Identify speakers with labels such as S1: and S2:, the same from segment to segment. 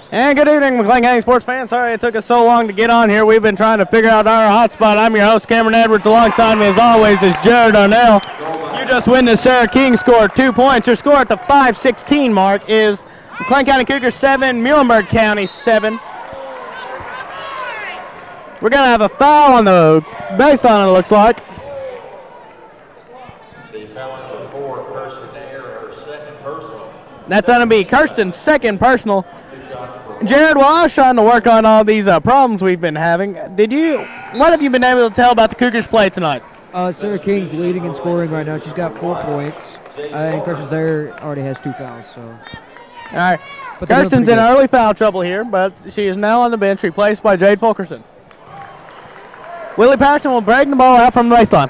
S1: And good evening, McLean County sports fans. Sorry it took us so long to get on here. We've been trying to figure out our hot spot. I'm your host, Cameron Edwards. Alongside me, as always, is Jared Darnell. You just witnessed Sarah King score 2 points. Your score at the 5:16 mark is McLean County Cougars 7, Muhlenberg County 7. We're going to have a foul on the baseline, it looks like.
S2: The foul number 4, Kirsten Ayer, her second personal.
S1: That's going to be Kirsten's second personal. Jared, while I was trying to work on all these problems we've been having, what have you been able to tell about the Cougars' play tonight?
S3: Sarah King's leading in scoring right now. She's got 4 points. And Kirsten there already has 2 fouls. So.
S1: All right. Kirsten's in early foul trouble here, but she is now on the bench, replaced by Jade Fulkerson. Willie Patterson will bring the ball out from the baseline.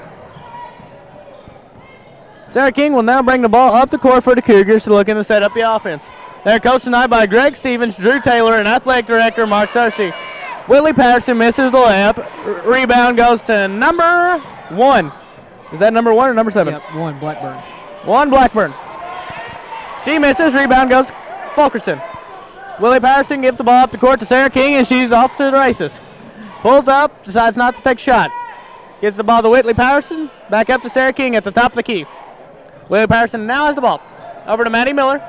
S1: Sarah King will now bring the ball up the court for the Cougars, looking to set up the offense. They're coached tonight by Greg Stevens, Drew Taylor, and athletic director Mark Cersei. Willie Patterson misses the layup. Rebound goes to number 1. Is that number 1 or number 7?
S3: Yep, 1, Blackburn.
S1: 1, Blackburn. She misses. Rebound goes to Fulkerson. Willie Patterson gives the ball up the court to Sarah King, and she's off to the races. Pulls up, decides not to take a shot. Gives the ball to Whitley Patterson. Back up to Sarah King at the top of the key. Willie Patterson now has the ball. Over to Maddie Miller.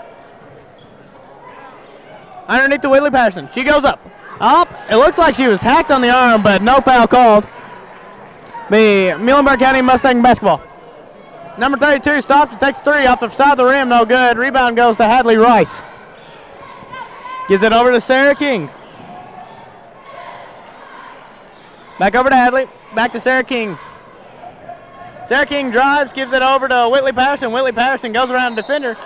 S1: Underneath to Whitley Patterson. She goes up. Up. It looks like she was hacked on the arm, but no foul called. The Muhlenberg County Mustang basketball. Number 32 stops and takes 3 off the side of the rim. No good. Rebound goes to Hadley Rice. Gives it over to Sarah King. Back over to Hadley. Back to Sarah King. Sarah King drives, gives it over to Whitley Patterson. Whitley Patterson goes around the defender.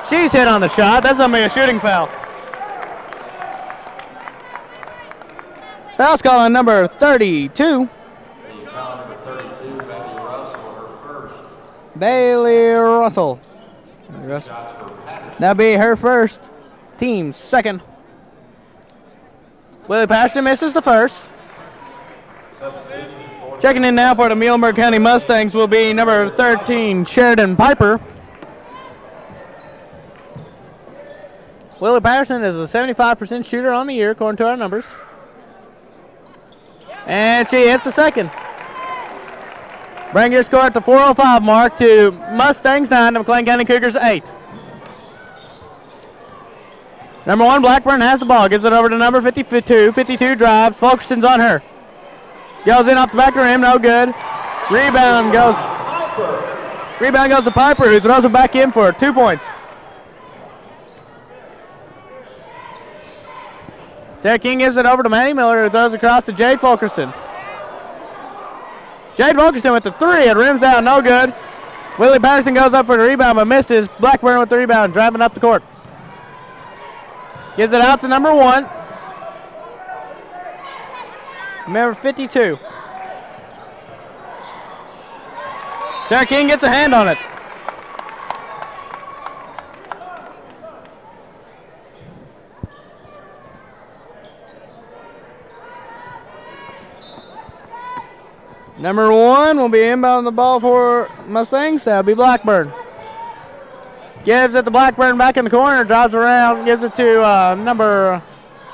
S1: She's hit on the shot. That's going to be a shooting foul. Foul's call on number 32.
S2: The foul number 32, Bailey Russell, her first.
S1: Bailey Russell. That'll be her first. Team's second. Willie Patterson misses the first. Checking in now for the Muhlenberg County Mustangs will be number 13, Sheridan Piper. Willie Patterson is a 75% shooter on the year, according to our numbers. And she hits the second. Bring your score at the 4:05 mark to Mustangs 9 to McLean County Cougars 8. Number 1, Blackburn has the ball. Gives it over to number 52. 52 drives. Fulkerson's on her. Goes in off the back of the rim. No good. Rebound goes to Piper, who throws it back in for 2 points. Sarah King gives it over to Maddie Miller, who throws across to Jade Fulkerson. Jade Fulkerson with the 3. It rims out. No good. Willie Patterson goes up for the rebound, but misses. Blackburn with the rebound, driving up the court. Gives it out to number 1. Number 52. Sarah King gets a hand on it. Number 1 will be inbounding the ball for Mustangs. That'll be Blackburn. Gives it to Blackburn back in the corner. Drives around. Gives it to number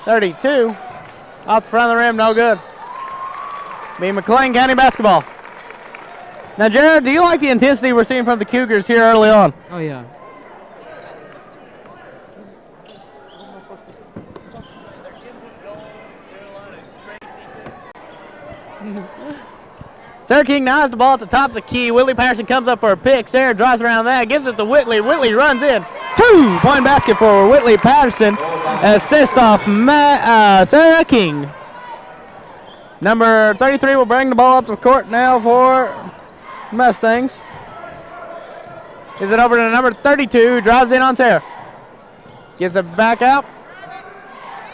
S1: 32. Off the front of the rim. No good. Be McLean County basketball. Now, Jared, do you like the intensity we're seeing from the Cougars here early on?
S3: Oh, yeah.
S1: Sarah King now has the ball at the top of the key. Willie Patterson comes up for a pick. Sarah drives around that, gives it to Whitley. Whitley runs in. 2-point basket for Whitley Patterson. Assist off Sarah King. Number 33 will bring the ball up the court now for Mustangs. Gives it over to number 32, who drives in on Sarah. Gives it back out.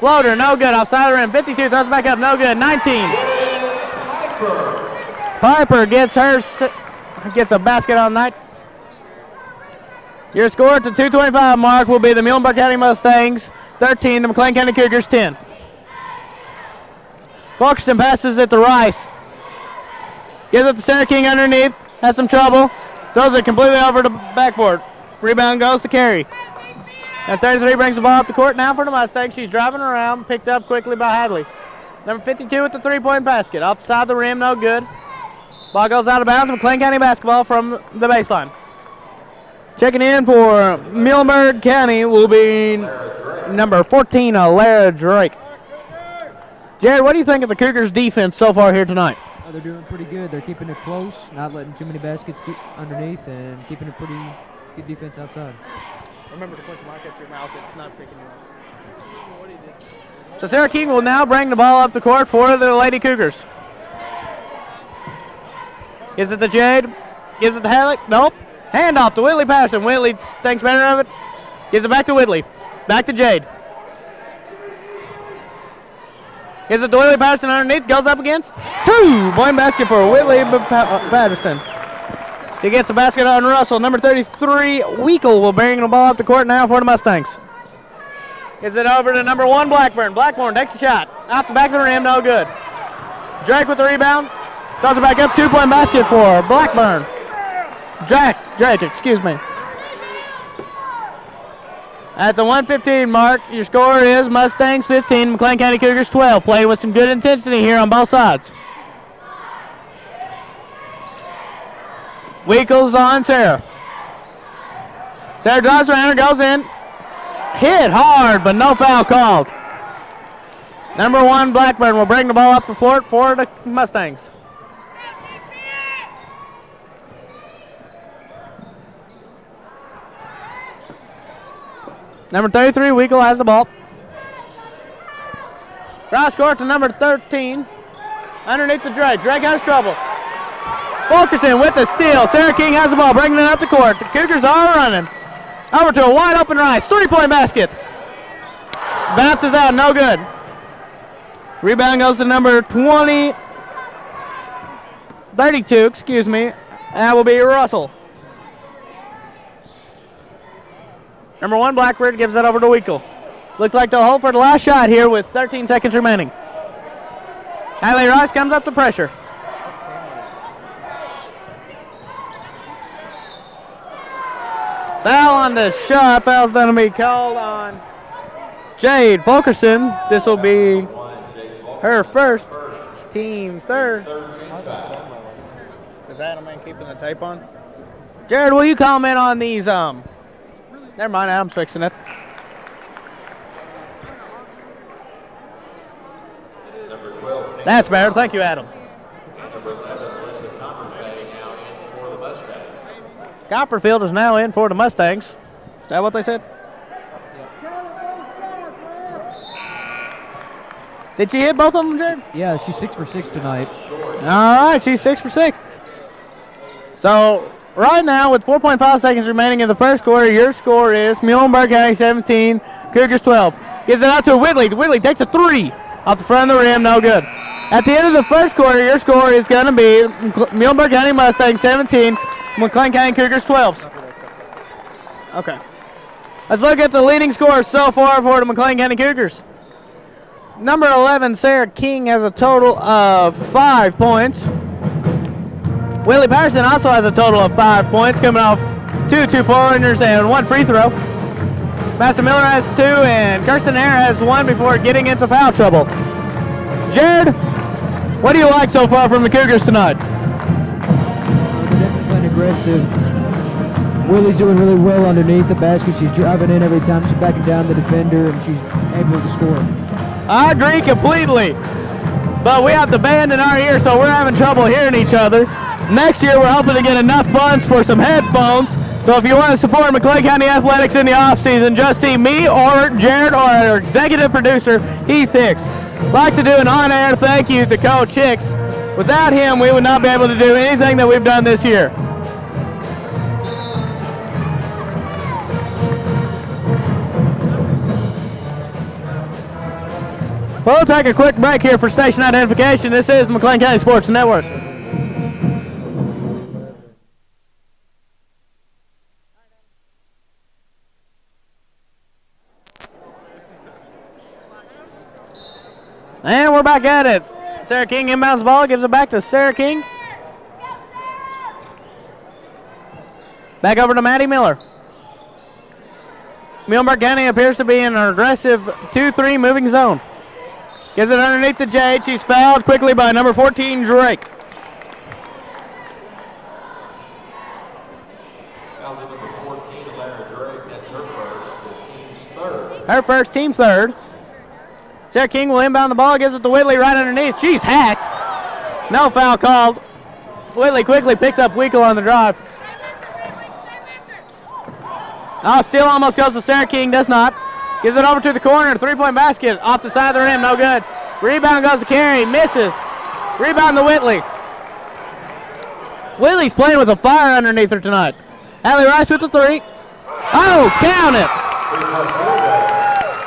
S1: Floater, no good. Outside the rim. 52 throws it back up, no good. 19. Piper gets a basket on night. Your score at the 2:25 mark will be the Muhlenberg County Mustangs 13, the McLean County Cougars 10. Fulkerson passes it to Rice. Gives it to Sarah King underneath. Has some trouble. Throws it completely over the backboard. Rebound goes to Carey. And 33 brings the ball up the court now for the Mustangs. She's driving around, picked up quickly by Hadley. Number 52 with the three-point basket. Off the side of the rim, no good. Ball goes out of bounds. McLean County basketball from the baseline. Checking in for Muhlenberg County will be number 14, Lara Drake. Jared, what do you think of the Cougars' defense so far here tonight?
S3: Oh, they're doing pretty good. They're keeping it close, not letting too many baskets get underneath, and keeping a pretty good defense outside.
S1: Remember to put the mic up your mouth. It's not picking you up. So Sarah King will now bring the ball up the court for the Lady Cougars. Gives it to Jade. Gives it to Hadley. Nope. Hand off to Whitley Patterson. Whitley thinks better of it. Gives it back to Whitley. Back to Jade. Gives it to Whitley Patterson underneath. Goes up against. 2-point basket for Whitley Patterson. She gets the basket on Russell. Number 33, Weekle, will bring the ball up the court now for the Mustangs. Gives it over to number 1, Blackburn. Blackburn takes the shot. Off the back of the rim, no good. Drake with the rebound. Throws it back up. 2-point basket for Blackburn. Drake, excuse me. At the 1:15 mark, your score is Mustangs 15, McLean County Cougars 12. Playing with some good intensity here on both sides. Weekle's on Sarah. Sarah drives around and goes in. Hit hard, but no foul called. Number 1, Blackburn, will bring the ball up the floor for the Mustangs. Number 33, Weekle has the ball. Cross court to number 13. Underneath the Drake. Drake has trouble. Fulkerson with the steal. Sarah King has the ball, bringing it up the court. The Cougars are running. Over to a wide open Rice. 3-point basket. Bounces out, no good. Rebound goes to number 32, excuse me. That will be Russell. Number 1, Blackbird gives that over to Weekle. Looks like they'll hold for the last shot here with 13 seconds remaining. Hadley Rice comes up to pressure. Foul on the shot. Foul's going to be called on Jade Fulkerson. This will be her first, team third. Is Adam keeping the tape on? Jared, will you comment on these? Never mind, Adam's fixing it. That's better. Thank you, Adam. Copperfield is now in for the Mustangs. Is that what they said? Did she hit both of them, Jared?
S3: Yeah, she's 6 for 6 tonight.
S1: All right, she's 6 for 6. So right now, with 4.5 seconds remaining in the first quarter, your score is Muhlenberg County 17, Cougars 12. Gives it out to Whitley. Whitley takes a 3 off the front of the rim, no good. At the end of the first quarter, your score is going to be Muhlenberg County Mustangs 17, McLean County Cougars 12. Okay. Let's look at the leading scores so far for the McLean County Cougars. Number 11, Sarah King, has a total of 5 points. Willie Patterson also has a total of 5 points, coming off 2 2-pointers and 1 free throw. Master Miller has 2, and Kirsten Hare has 1 before getting into foul trouble. Jared, what do you like so far from the Cougars tonight?
S3: They're definitely playing aggressive. Willie's doing really well underneath the basket. She's driving in every time. She's backing down the defender, and she's able to score.
S1: I agree completely. But we have the band in our ear, so we're having trouble hearing each other. Next year, we're hoping to get enough funds for some headphones. So if you want to support McLean County Athletics in the offseason, just see me or Jared or our executive producer, Heath Hicks. I'd like to do an on-air thank you to Coach Hicks. Without him, we would not be able to do anything that we've done this year. We'll take a quick break here for station identification. This is McLean County Sports Network. And we're back at it. Sarah King inbounds the ball, gives it back to Sarah King. Back over to Maddie Miller. Muhlenberg County appears to be in an aggressive 2-3 moving zone. Gives it underneath to Jade. She's fouled quickly by number 14, Drake.
S2: Fouls in number 14, Lara Drake. That's her first. The team's third.
S1: Her first, team third. Sarah King will inbound the ball. Gives it to Whitley right underneath. She's hacked. No foul called. Whitley quickly picks up Weekle on the drive. Oh, still almost goes to Sarah King. Does not. Gives it over to the corner. Three-point basket. Off the side of the rim. No good. Rebound goes to Carey. Misses. Rebound to Whitley. Whitley's playing with a fire underneath her tonight. Allie Rice with the three. Oh, count it.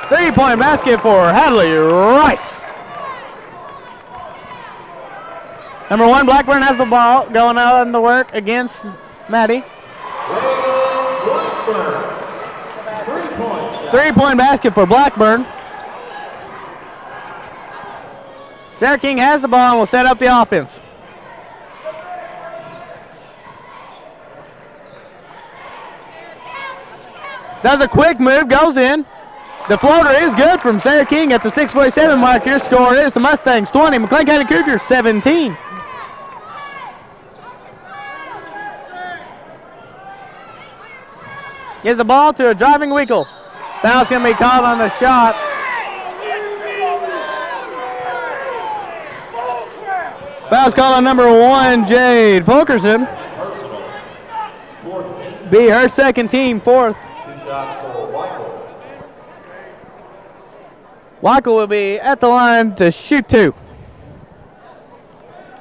S1: Three-point basket for Hadley Rice. Number 1, Blackburn has the ball. Going out in the work against Maddie. Three-point basket for Blackburn. Sarah King has the ball and will set up the offense. Does a quick move, goes in. The floater is good from Sarah King at the 6:47 mark. Your score is the Mustangs 20, McLean County Cougars 17. Gives the ball to a driving Weekle. Foul's going to be called on the shot. Foul's called on number 1, Jade Fulkerson. Be her second team, fourth.
S2: 2 shots for Weichel.
S1: Weichel will be at the line to shoot 2.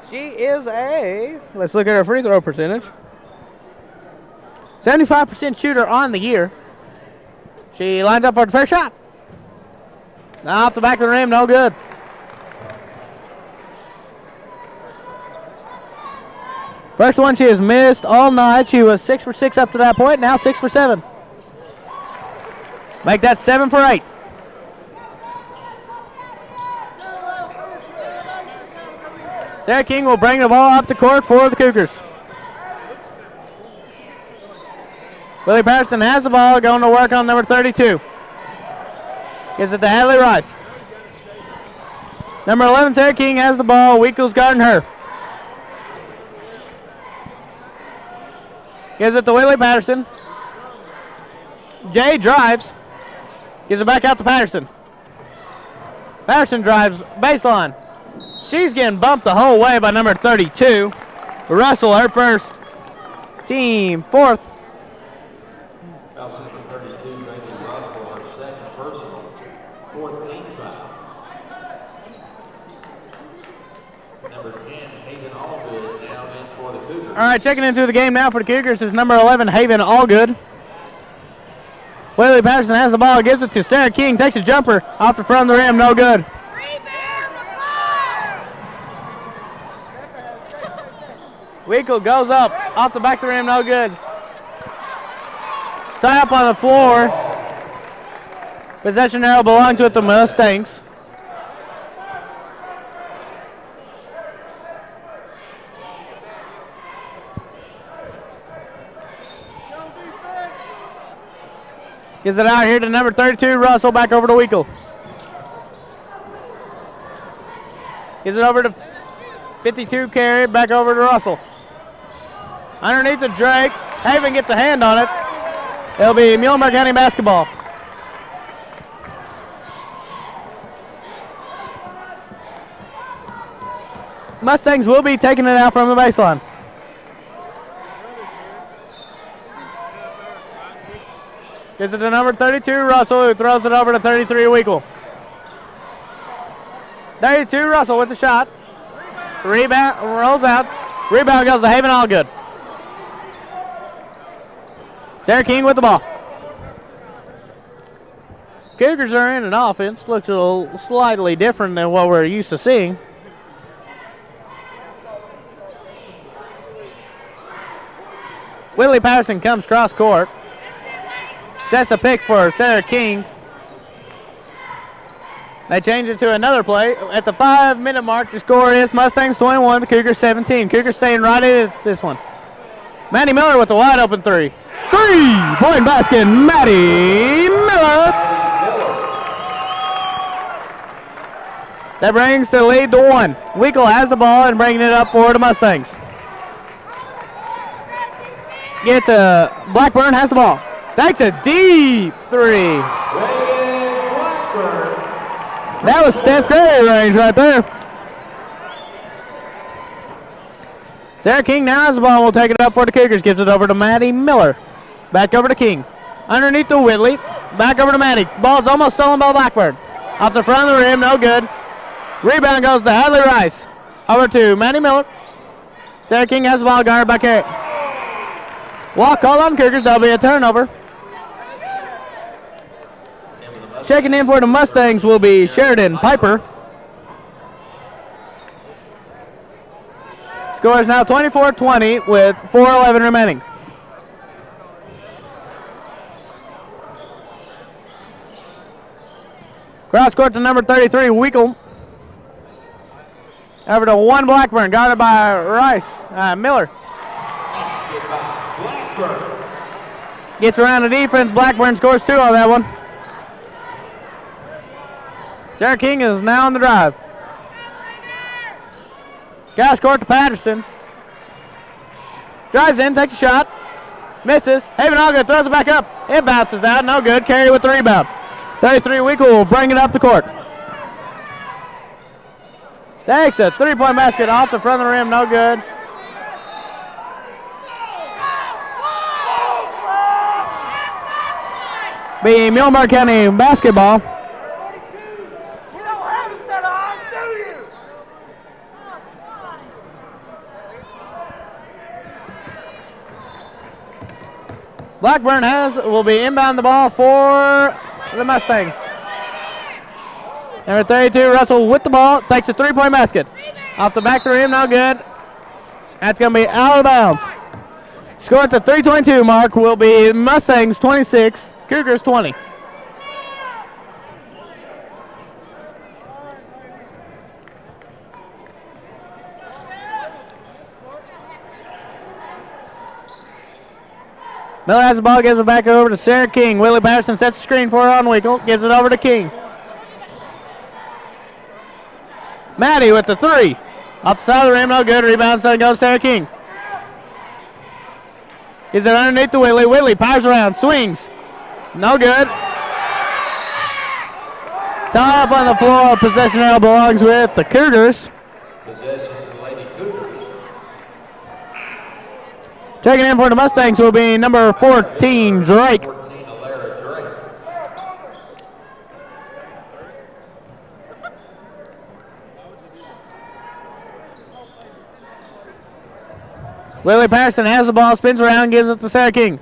S1: She is let's look at her free throw percentage. 75% shooter on the year. She lines up for the first shot. Now off the back of the rim, no good. First one she has missed all night. She was 6 for 6 up to that point. Now 6 for 7. Make that 7 for 8. Sarah King will bring the ball up the court for the Cougars. Willie Patterson has the ball, going to work on number 32. Gives it to Hadley Rice. Number 11, Sarah King has the ball. Weekle's guarding her. Gives it to Willie Patterson. Jay drives. Gives it back out to Patterson. Patterson drives baseline. She's getting bumped the whole way by number 32. Russell, her first, team fourth.
S2: Foul number 32, Bailey Russell, her second personal, fourth team foul. Number 10, Haven Allgood, now in for the Cougars.
S1: All right, checking into the game now for the Cougars is number 11, Haven Allgood. Willie Patterson has the ball, gives it to Sarah King, takes a jumper off the front of the rim, no good. Weekle goes up, off the back of the rim, no good. Tie up on the floor. Possession arrow belongs with the Mustangs. Gives it out here to number 32, Russell, back over to Weekle. Gives it over to 52, Carey, back over to Russell. Underneath the Drake, Haven gets a hand on it. It'll be Muhlenberg County basketball. Mustangs will be taking it out from the baseline. Gives it to number 32, Russell, who throws it over to 33, Weekle. 32, Russell with the shot. Rebound, rolls out. Rebound goes to Haven Allgood. Sarah King with the ball. Cougars are in an offense. Looks a little slightly different than what we're used to seeing. Whitley Patterson comes cross court. Sets a pick for Sarah King. They change it to another play. At the 5-minute mark, the score is Mustangs 21, the Cougars 17. Cougars staying right at this one. Maddie Miller with the wide open three. 3-point basket, Maddie Miller. That brings the lead to 1. Weekle has the ball and bringing it up for the Mustangs. Gets Blackburn has the ball. Takes a deep 3. That was Steph Curry range right there. Sarah King now has the ball. Will take it up for the Cougars. Gives it over to Maddie Miller. Back over to King. Underneath to Whitley. Back over to Maddie. Ball's almost stolen by Blackburn. Off the front of the rim. No good. Rebound goes to Hadley Rice. Over to Maddie Miller. Sarah King has the ball guarded by Carey. Walk call on Cougars. That'll be a turnover. Checking in for the Mustangs will be Sheridan Piper. Score is now 24-20 with 4:11 remaining. Cross court to number 33, Weekle. Over to 1 Blackburn, guarded by Rice, Miller. Gets around the defense. Blackburn scores 2 on that one. Sarah King is now on the drive. Cross court to Patterson. Drives in, takes a shot. Misses. Haven Alga throws it back up. It bounces out. No good. Carey with the rebound. 33 Weekle will bring it up the court. Takes a 3-point basket off the front of the rim. No good. Be Muhlenberg County basketball. Blackburn will be inbound the ball for the Mustangs. Number 32, Russell with the ball, takes a 3-point basket. Off the back of the rim, no good. That's going to be out of bounds. Score at the 3:22 mark will be Mustangs 26, Cougars 20. Miller has the ball, gives it back over to Sarah King. Willie Patterson sets the screen for her on Weekle, gives it over to King. Maddie with the 3. Off the side of the rim, no good. Rebound, so it goes Sarah King. Gives it underneath to Whitley. Whitley powers around, swings. No good. Tie up on the floor. Possession now belongs with the Cougars.
S2: Possession to the Lady Cougars.
S1: Checking in for the Mustangs will be number 14, Drake.
S2: 14, Alara Drake.
S1: Willie Patterson has the ball, spins around, gives it to Sarah King.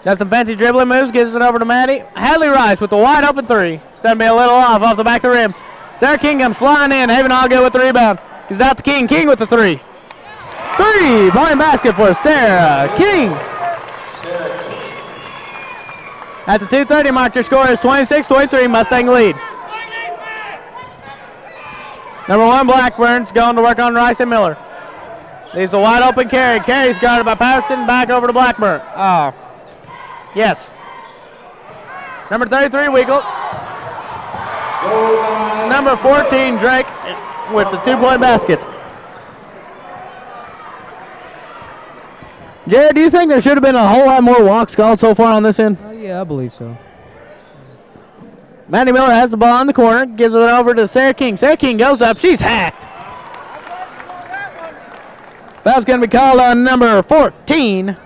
S1: Does some fancy dribbling moves, gives it over to Maddie. Hadley Rice with the wide open 3. It's going to be a little off the back of the rim. Sarah King comes flying in. Haven all good with the rebound. Gives it out to King. King with the 3. 3-point basket for Sarah King. At the 2:30 mark, your score is 26-23, Mustang lead. Number 1, Blackburn's going to work on Rice and Miller. Leaves the wide open Carey. Carey's guarded by Patterson. Back over to Blackburn. Oh, yes. Number 33, Weekle. Number 14, Drake with the 2-point basket. Jared, do you think there should have been a whole lot more walks called so far on this end?
S3: Yeah, I believe so.
S1: Maddie Miller has the ball in the corner, gives it over to Sarah King. Sarah King goes up, she's hacked. Foul's going to be called on number 14,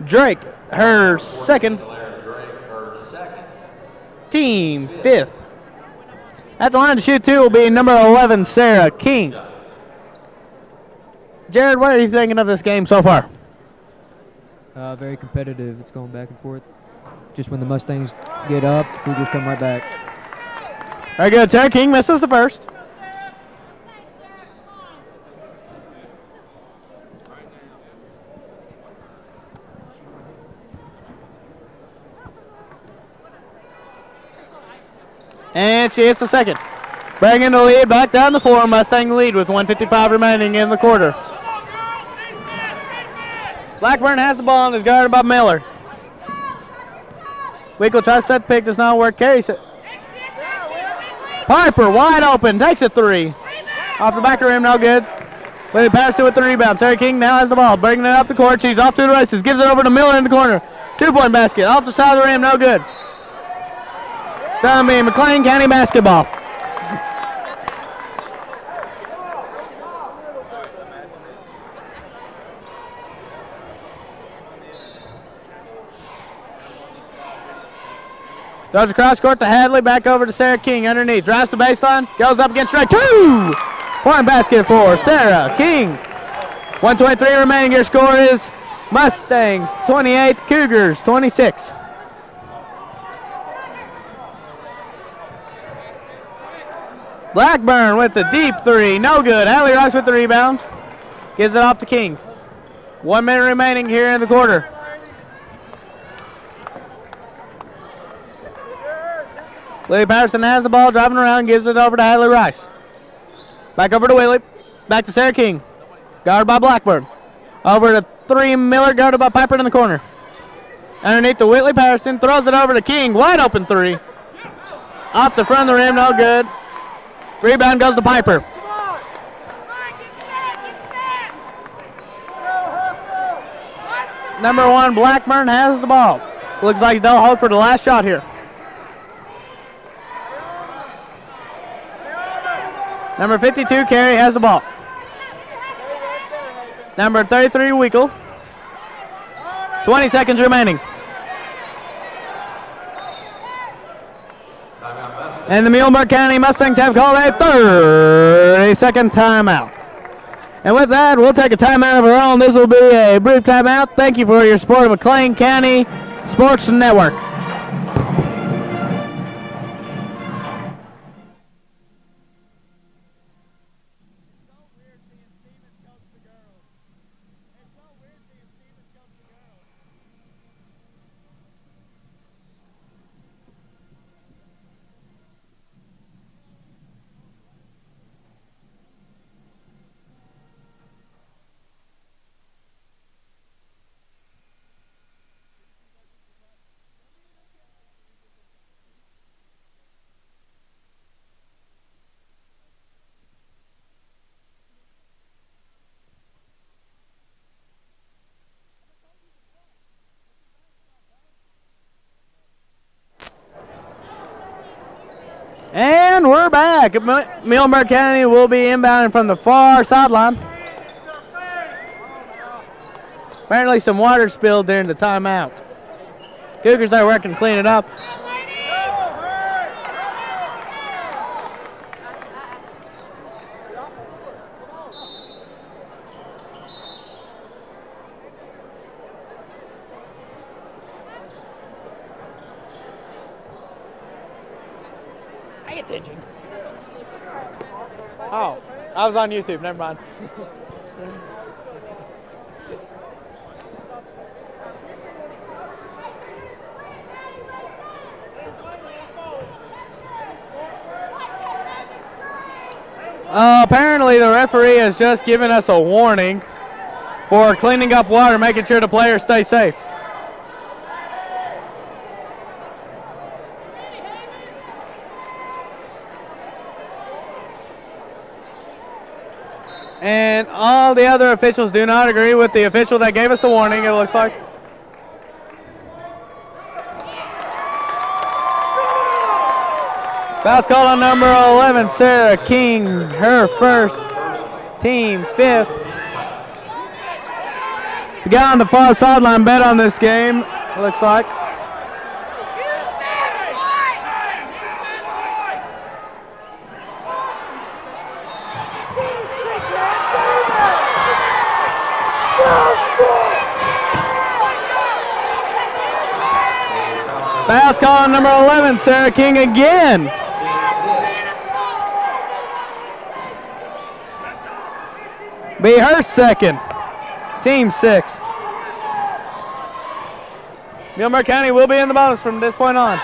S1: Drake, her second. Team 5th. At the line to shoot 2 will be number 11, Sarah King. Jared, what are you thinking of this game so far?
S3: Very competitive. It's going back and forth. Just when the Mustangs get up, Cougars come right back.
S1: Very good. Sarah King misses the first. And she hits the second. Bringing the lead back down the floor. Mustang lead with 1:55 remaining in the quarter. Blackburn has the ball and is guarded by Miller. Weekle tries to set pick, does not work. Carey Piper wide open, takes a three. Off the back of the rim, no good. Lily Patterson with the rebound. Sarah King now has the ball, bringing it up the court. She's off to the races, gives it over to Miller in the corner. 2-point basket, off the side of the rim, no good. It's going to be McLean County basketball. Throws across court to Hadley, back over to Sarah King underneath. Drives to baseline, goes up against strike. 2-point basket for Sarah King. 1:23 remaining. Your score is Mustangs 28, Cougars 26. Blackburn with the deep three, no good. Hadley Rice with the rebound. Gives it off to King. 1 minute remaining here in the quarter. Lily Patterson has the ball, driving around, gives it over to Hadley Rice. Back over to Willie. Back to Sarah King. Guarded by Blackburn. Over to 3 Miller, guarded by Piper in the corner. Underneath to Whitley Patterson, throws it over to King. Wide open three. Off the front of the rim, no good. Rebound goes to Piper. Number 1, Blackburn has the ball. Looks like they'll hold for the last shot here. Number 52, Carey, has the ball. Number 33, Weekle. 20 seconds remaining. And the Muhlenberg County Mustangs have called a 30-second timeout. And with that, we'll take a timeout of our own. This will be a brief timeout. Thank you for your support of McLean County Sports Network. And we're back. Muhlenberg County will be inbounding from the far sideline. Apparently some water spilled during the timeout. Cougars are working to clean it up. Pay attention. Oh, I was on YouTube. Never mind. Apparently the referee has just given us a warning for cleaning up water, making sure the players stay safe. And all the other officials do not agree with the official that gave us the warning, it looks like. Foul's called on number 11, Sarah King, her first, team fifth. The guy on the far sideline bet on this game, it looks like. Foul's called on number 11, Sarah King again. Be her second, team sixth. Muhlenberg County will be in the bonus from this point on.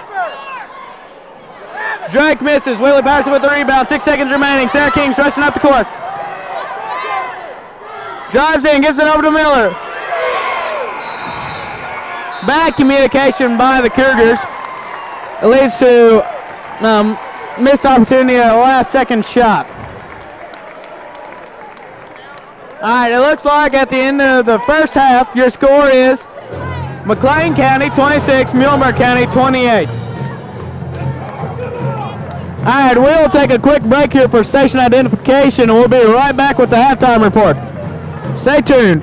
S1: Drake misses, Willie Patterson with the rebound, 6 seconds remaining. Sarah King's rushing up the court. Drives in, gives it over to Miller. Bad communication by the Cougars. It leads to missed opportunity at the last second shot. All right, it looks like at the end of the first half, your score is McLean County 26, Muhlenberg County 28. All right, we'll take a quick break here for station identification, and we'll be right back with the halftime report. Stay tuned.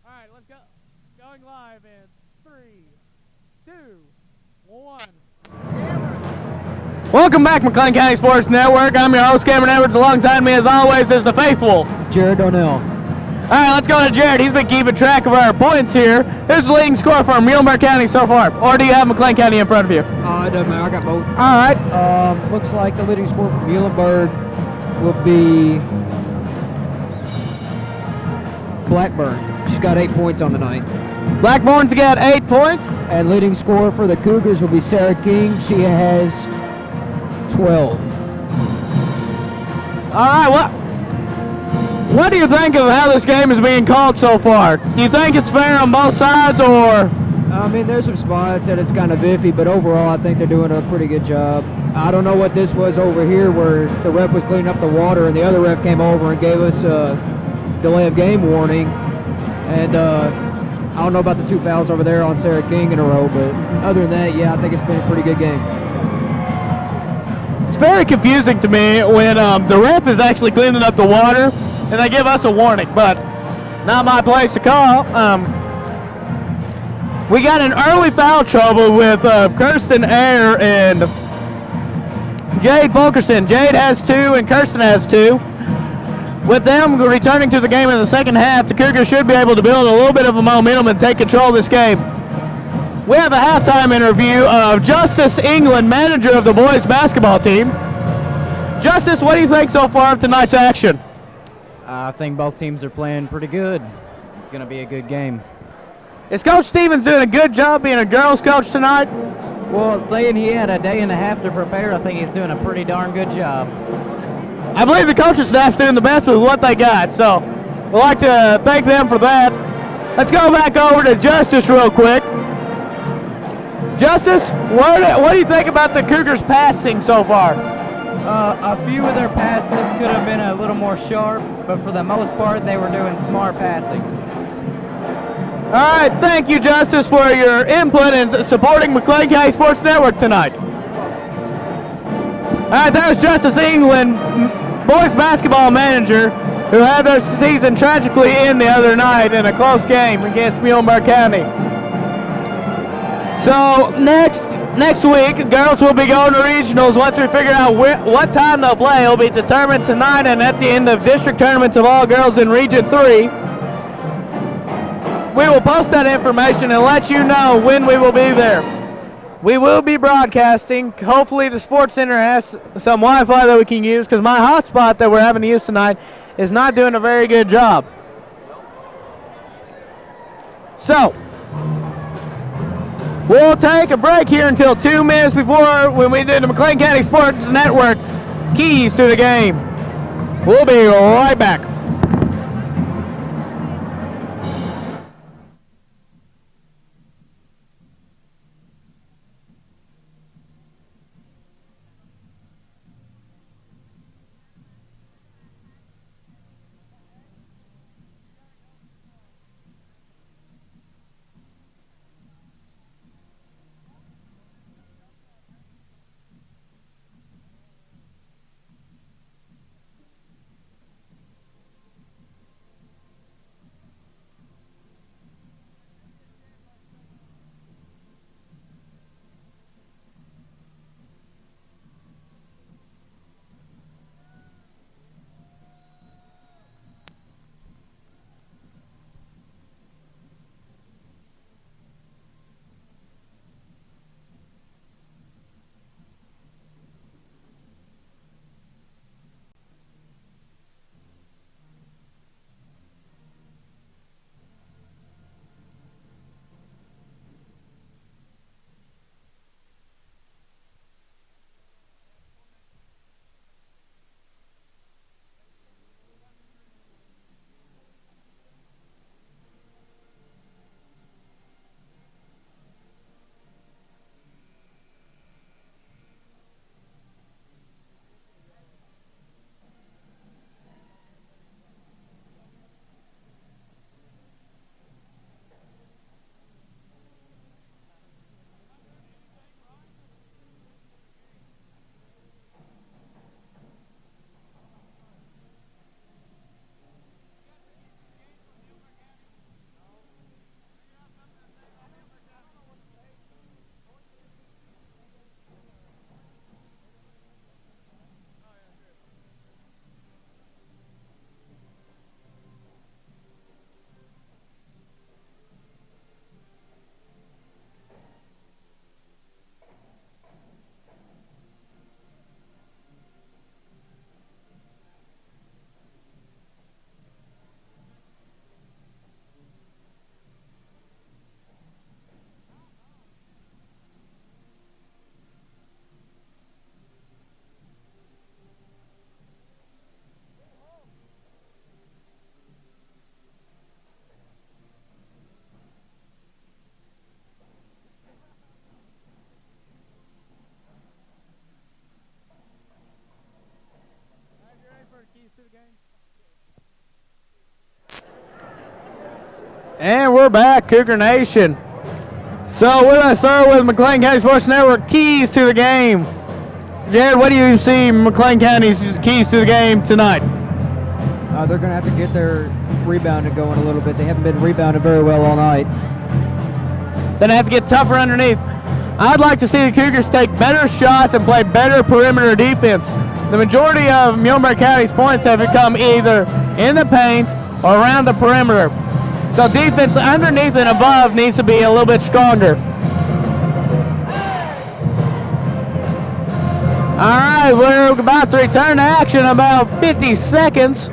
S1: All right, let's go. Going live in 3, 2, 1. Welcome back, McLean County Sports Network. I'm your host, Cameron Edwards. Alongside me, as always, is the faithful
S3: Jared Donnell.
S1: All right, let's go to Jared. He's been keeping track of our points here. Who's the leading scorer for Muhlenberg County so far? Or do you have McLean County in front of you?
S3: It doesn't matter. I got both. All right. Looks like the leading scorer for Muhlenberg will be Blackburn. She's got 8 points on the night.
S1: Blackburn's got 8 points.
S3: And leading scorer for the Cougars will be Sarah King. She has 12.
S1: All right, what do you think of how this game is being called so far? Do you think it's fair on both sides, or?
S3: I mean, there's some spots that it's kind of iffy, but overall I think they're doing a pretty good job. I don't know what this was over here where the ref was cleaning up the water and the other ref came over and gave us a delay of game warning. And I don't know about the 2 fouls over there on Sarah King in a row, but other than that, yeah, I think it's been a pretty good game.
S1: It's very confusing to me when the ref is actually cleaning up the water and they give us a warning, but not my place to call. We got an early foul trouble with Kirsten Ayer and Jade Fulkerson. Jade has 2 and Kirsten has 2. With them returning to the game in the second half, the Cougars should be able to build a little bit of a momentum and take control of this game. We have a halftime interview of Justice England, manager of the boys basketball team. Justice, what do you think so far of tonight's action?
S4: I think both teams are playing pretty good. It's going to be a good game.
S1: Is Coach Stevens doing a good job being a girls' coach tonight?
S4: Well, saying he had a day and a half to prepare, I think he's doing a pretty darn good job.
S1: I believe the coaching staff's doing the best with what they got, so we'd like to thank them for that. Let's go back over to Justice real quick. Justice, what do you think about the Cougars' passing so far?
S4: A few of their passes could have been a little more sharp, but for the most part, they were doing smart passing.
S1: All right, thank you, Justice, for your input in supporting McLean County Sports Network tonight. All right, that was Justice England, boys basketball manager, who had their season tragically end the other night in a close game against Muhlenberg County. So next week, girls will be going to regionals. Once we figure out what time they'll play, it'll be determined tonight and at the end of district tournaments of all girls in Region 3. We will post that information and let you know when we will be there. We will be broadcasting. Hopefully the Sports Center has some Wi-Fi that we can use, because my hotspot that we're having to use tonight is not doing a very good job. So, we'll take a break here until 2 minutes before when we do the McLean County Sports Network keys to the game. We'll be right back. And we're back, Cougar Nation. So we're going to start with McLean County Sports Network keys to the game. Jared, what do you see McLean County's keys to the game tonight?
S3: They're going to have to get their rebounding going a little bit. They haven't been rebounded very well all night.
S1: Then they have to get tougher underneath. I'd like to see the Cougars take better shots and play better perimeter defense. The majority of Muhlenberg County's points have come either in the paint or around the perimeter. So defense underneath and above needs to be a little bit stronger. All right, we're about to return to action in about 50 seconds.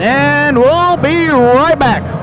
S1: And we'll be right back.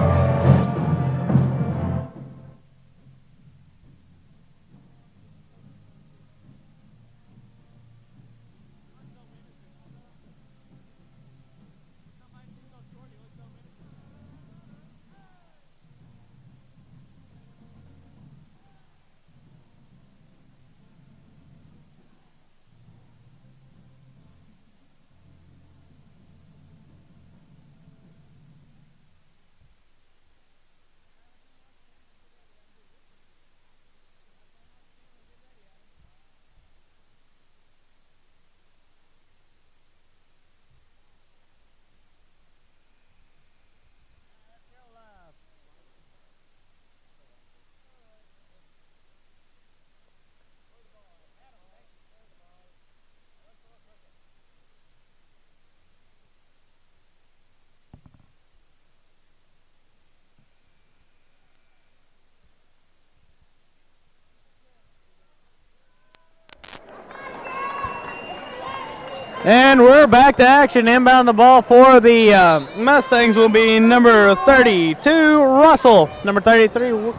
S1: And we're back to action. Inbound the ball for the Mustangs will be number 32, Russell. Number 33.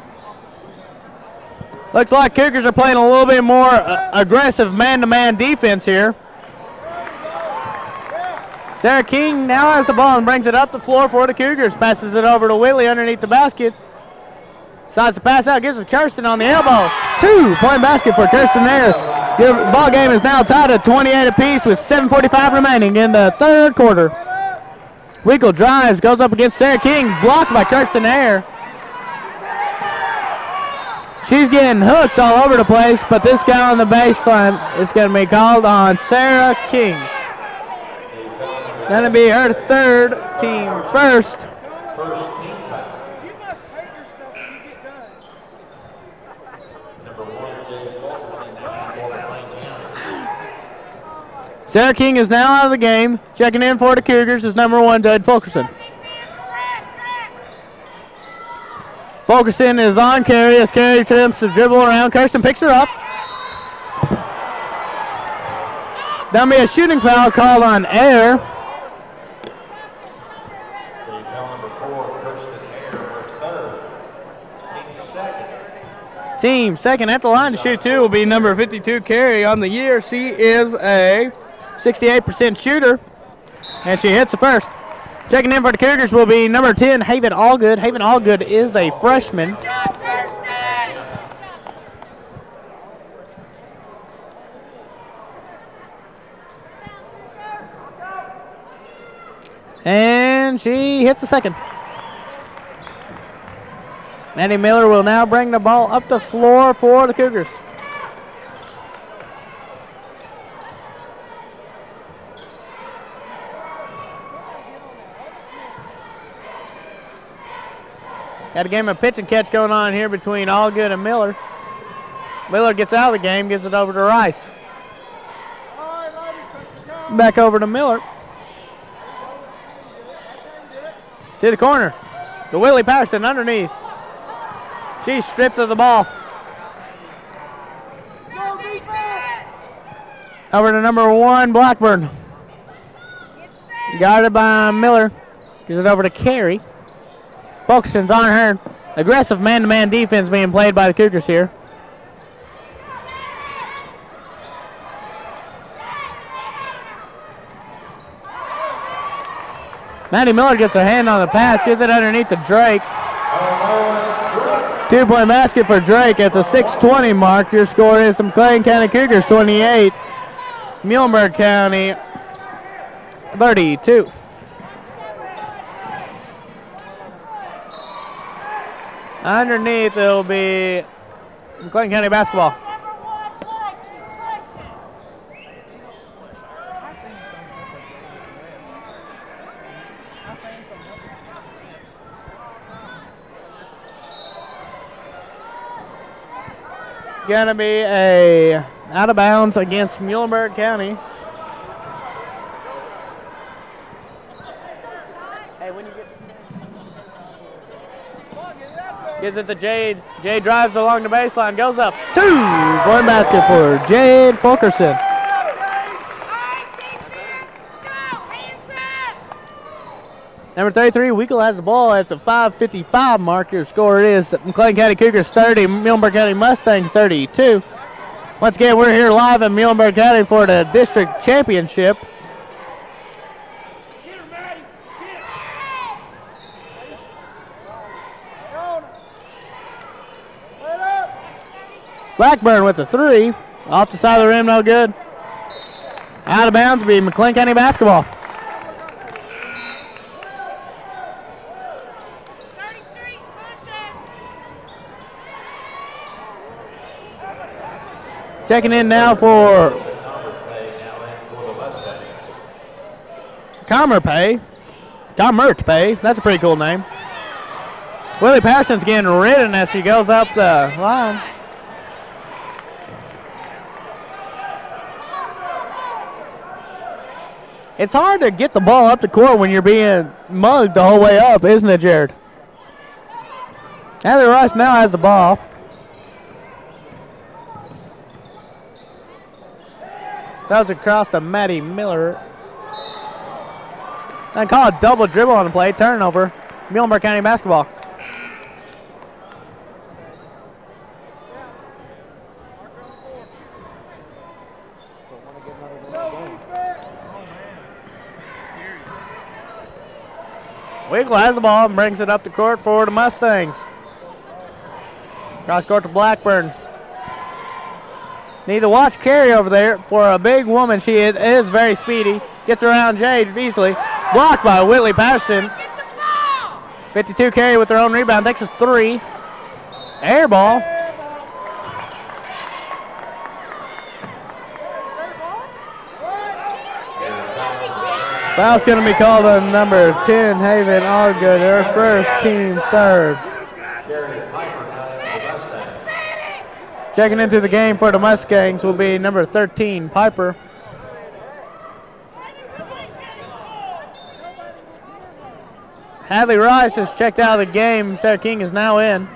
S1: Looks like Cougars are playing a little bit more aggressive man-to-man defense here. Sarah King now has the ball and brings it up the floor for the Cougars. Passes it over to Whitley underneath the basket. Decides to pass out, gives it to Kirsten on the elbow. 2-point basket for Kirsten there. The ball game is now tied at 28 apiece with 7:45 remaining in the third quarter. Winkle drives, goes up against Sarah King, blocked by Kirsten Ayer. She's getting hooked all over the place, but this guy on the baseline is going to be called on Sarah King. That'll be her third, team first.
S2: First team foul. You must hate yourself when you get done. Number 1, Jade Fulkerson, for McLean County.
S1: Sarah King is now out of the game. Checking in for the Cougars is number 1, Jade Fulkerson. Fulkerson is on carry as Carey attempts to dribble around. Kirsten picks her up. That'll be a shooting foul called on Ayer. Team second at the line to shoot 2 will be number 52, Carey, on the year. She is a 68% shooter, and she hits the first. Checking in for the Cougars will be number 10, Haven Allgood. Haven Allgood is a freshman. And she hits the second. Maddie Miller will now bring the ball up the floor for the Cougars. Got a game of pitch and catch going on here between Allgood and Miller. Miller gets out of the game, gives it over to Rice. Back over to Miller. To the corner. To Willie Patterson underneath. She's stripped of the ball. Over to number 1, Blackburn. Guarded by Miller. Gives it over to Carey. Fulkerson's on her. Aggressive man-to-man defense being played by the Cougars here. Maddie Miller gets her hand on the pass, gives it underneath to Drake. 2-point basket for Drake at the 6:20 mark. Your score is the McLean County Cougars 28, Muhlenberg County 32. Underneath it'll be McLean County basketball. Gonna be a out of bounds against Muhlenberg County. Hey, when you gives it to Jade. Jade drives along the baseline, goes up. 2-point basket for Jade Fulkerson. Number 33, Weekle has the ball at the 5:55 mark. Your score is McLean County Cougars 30, Muhlenberg County Mustangs 32. Once again, we're here live in Muhlenberg County for the district championship. Blackburn with the 3. Off the side of the rim, no good. Out of bounds will be McLean County basketball. Checking in now for Comert Pay. That's a pretty cool name. Willie Patterson's getting ridden as she goes up the line. It's hard to get the ball up the court when you're being mugged the whole way up, isn't it, Jared? Heather Rice now has the ball. That was across to Maddie Miller. Then call a double dribble on the play. Turnover. Muhlenberg County basketball. Winkle has the ball and brings it up the court for the Mustangs. Cross court to Blackburn. Need to watch Carey over there. For a big woman, she is very speedy. Gets around Jade easily. Blocked by Whitley Patterson. 52 Carey with their own rebound. Takes a three. Air ball. Foul's going to be called on number 10, Haven Allgood, her first, team third. Checking into the game for the Mustangs will be number 13, Piper. Hadley Rice has checked out of the game. Sarah King is now in.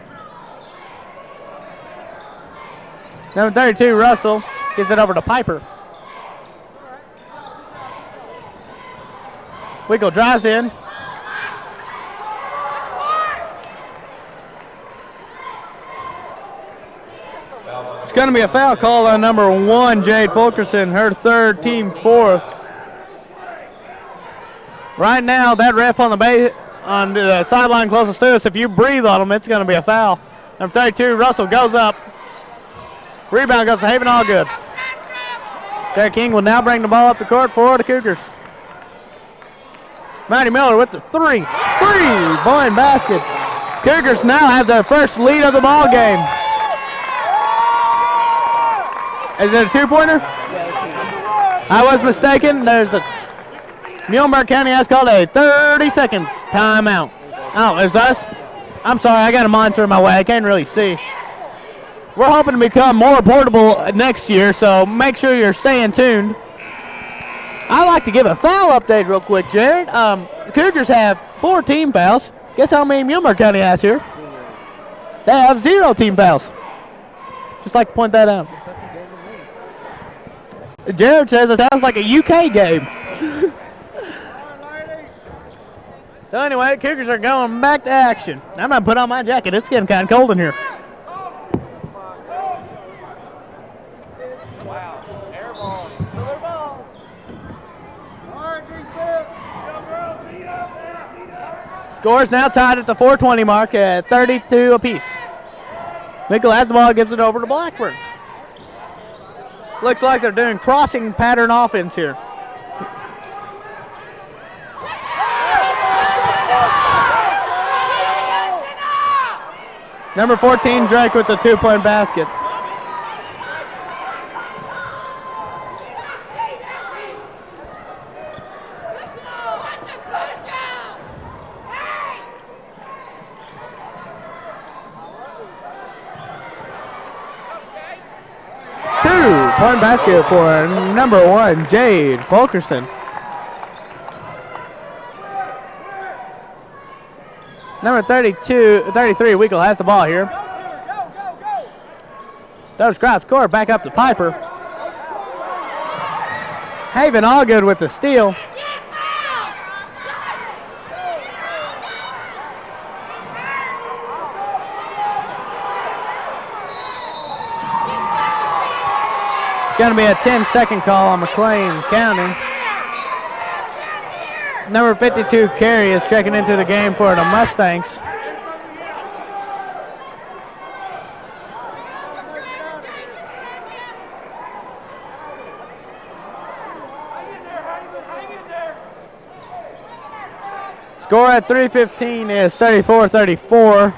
S1: Number 32, Russell, gives it over to Piper. Winkle drives in. It's going to be a foul call on number 1, Jade Fulkerson, her third, team fourth. Right now, that ref on the sideline closest to us, if you breathe on him, it's going to be a foul. Number 32, Russell goes up. Rebound goes to Haven Allgood. Sarah King will now bring the ball up the court for the Cougars. Maddie Miller with the three-point basket. Cougars now have their first lead of the ball game. Is it a two-pointer? I was mistaken. There's a Muhlenberg County has called a 30 seconds timeout. Oh, it's us? I'm sorry, I got a monitor in my way. I can't really see. We're hoping to become more portable next year, so make sure you're staying tuned. I'd like to give a foul update real quick, Jared. The Cougars have 4 team fouls. Guess how many Muhlenberg County has here? They have 0 team fouls. Just like to point that out. Jared says it sounds like a UK game. So anyway, Cougars are going back to action. I'm going to put on my jacket. It's getting kind of cold in here. Score is now tied at the 4:20 mark at 32 apiece. Winkle has the ball, gives it over to Blackburn. Looks like they're doing crossing pattern offense here. Number 14, Drake with the 2-point basket. Point basket for number 1, Jade Fulkerson. Number 33, Winkle has the ball here. Those cross court back up to Piper. Haven Allgood with the steal. Going to be a 10-second call on McLean County. Number 52, Carey, is checking into the game for the Mustangs. Score at 3:15 is 34-34.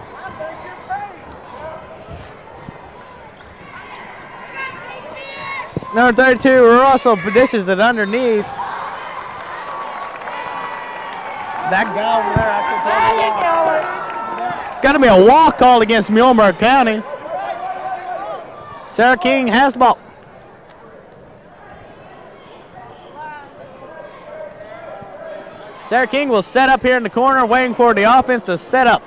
S1: Number 32, Russell dishes it underneath. That guy over there, it's got to be a walk called against Muhlenberg County. Sarah King has the ball. Sarah King will set up here in the corner, waiting for the offense to set up.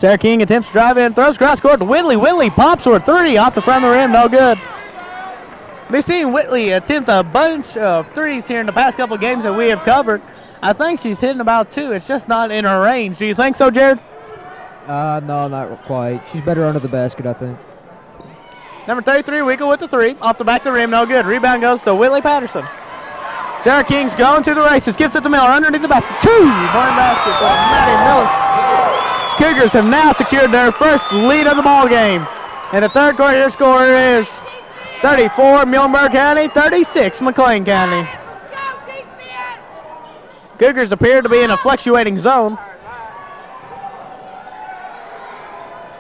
S1: Sarah King attempts to drive in, throws cross court to Whitley. Whitley pops for a 3 off the front of the rim, no good. We've seen Whitley attempt a bunch of threes here in the past couple of games that we have covered. I think she's hitting about 2. It's just not in her range. Do you think so, Jared?
S3: No, not quite. She's better under the basket, I think.
S1: Number 33, Wiegel with the 3. Off the back of the rim, no good. Rebound goes to Whitley Patterson. Sarah King's going to the races. Gives it to Miller underneath the basket. 2-point basket for Maddie Miller. Cougars have now secured their first lead of the ball game. And the third quarter, your score is 34 Muhlenberg County, 36 McLean County. Cougars appear to be in a fluctuating zone.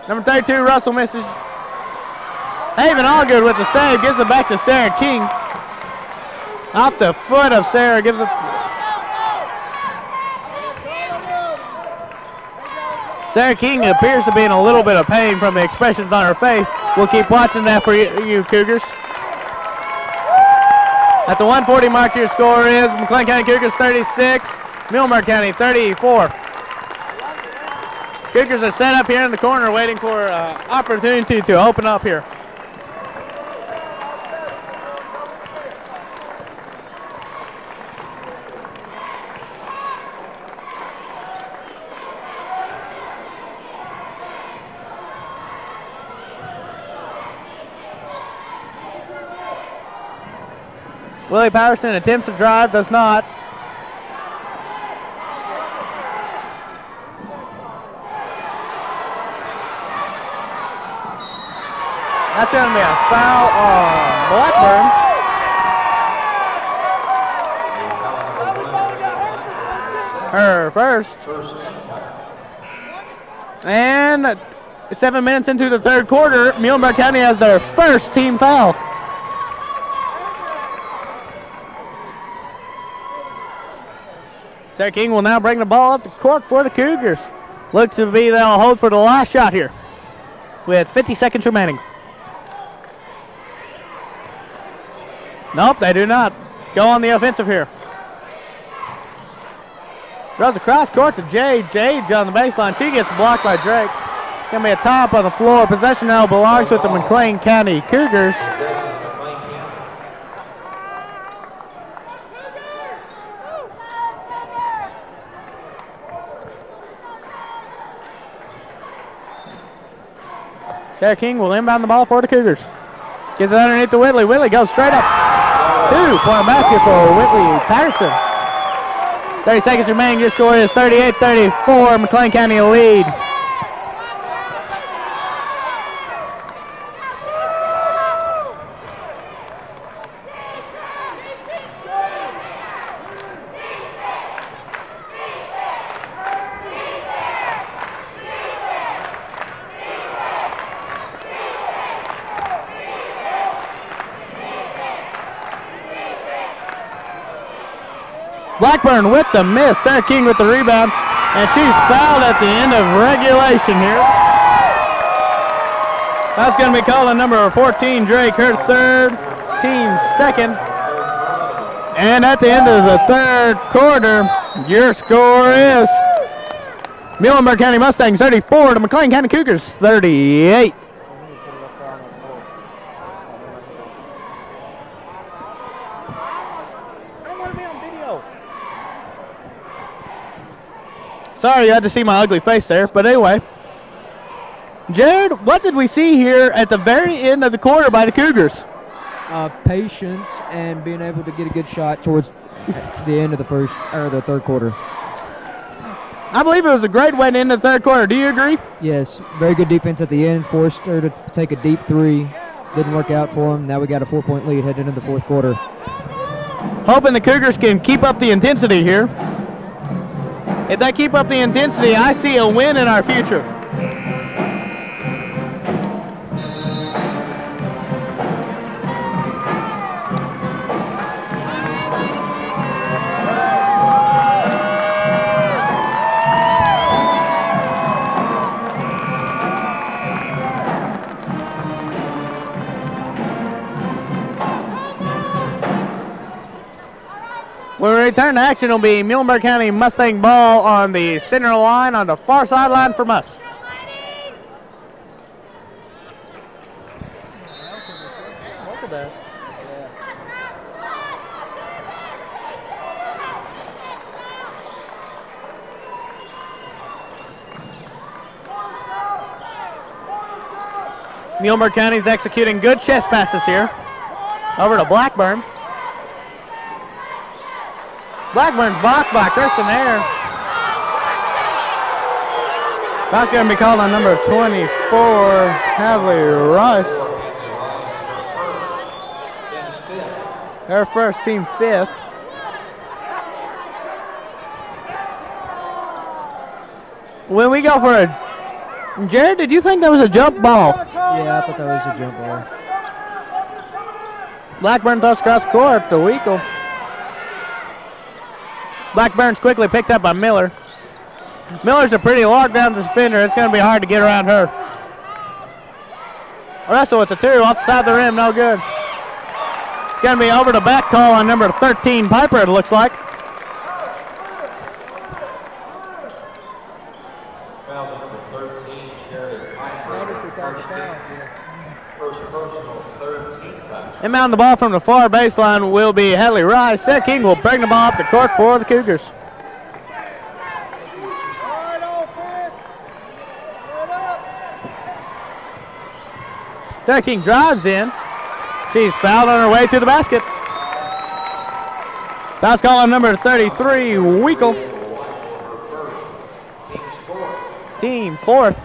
S1: Number 32, Russell misses. Haven Allgood with the save, gives it back to Sarah King. Off the foot of Sarah, gives it. Sarah King appears to be in a little bit of pain from the expressions on her face. We'll keep watching that for you Cougars. At the 140 mark, your score is McLean County Cougars 36, Muhlenberg County 34. Cougars are set up here in the corner waiting for opportunity to open up here. Willie Patterson attempts to drive, does not. That's going to be a foul on Blackburn. Her first. And 7 minutes into the third quarter, Muhlenberg County has their first team foul. Sarah King will now bring the ball up the court for the Cougars. Looks to be they'll hold for the last shot here with 50 seconds remaining. Nope, they do not. Go on the offensive here. Throws across court to Jade. Jade's on the baseline. She gets blocked by Drake. Gonna be a top on the floor. Possession now belongs with the McLean County Cougars. Sarah King will inbound the ball for the Cougars. Gives it underneath to Whitley. Whitley goes straight up. 2-point basket for Whitley Patterson. 30 seconds remaining. Your score is 38-34. McLean County lead. Blackburn with the miss. Sarah King with the rebound. And she's fouled at the end of regulation here. That's going to be called on number 14, Drake, her third, team second. And at the end of the third quarter, your score is Muhlenberg County Mustangs 34 to McLean County Cougars 38. Sorry, you had to see my ugly face there. But anyway, Jared, what did we see here at the very end of the quarter by the Cougars?
S3: Patience and being able to get a good shot towards the end of the first or the third quarter.
S1: I believe it was a great way to end the third quarter. Do you agree?
S3: Yes, very good defense at the end. Forced her to take a deep three. Didn't work out for them. Now we got a 4-point lead heading into the fourth quarter.
S1: Hoping the Cougars can keep up the intensity here. If they keep up the intensity, I see a win in our future. When we return to action, it'll be Muhlenberg County Mustang ball on the center line on the far sideline from us. circled that. Muhlenberg County's executing good chest passes here. Over to Blackburn. Blackburn's blocked by Kristen Ayer. That's going to be called on number 24, Hadley Rice. Her first, team fifth. When we go for a... Jared, did you think that was a jump ball?
S3: Yeah, I thought that was a jump ball.
S1: Blackburn throws across court to Weekle. Blackburn's quickly picked up by Miller. Miller's a pretty locked down defender. It's going to be hard to get around her. Russell with the two off the side of the rim, no good. It's going to be over the back call on number 13, Piper, it looks like.
S2: Fouls on number 13, Sheridan Piper. First personal, 13 foul.
S1: Inbound the ball from the far baseline will be Hadley Rice. Sarah King will bring the ball up the court for the Cougars. Sarah King drives in. She's fouled on her way to the basket. Foul call on number 33, Weekle. Team fourth.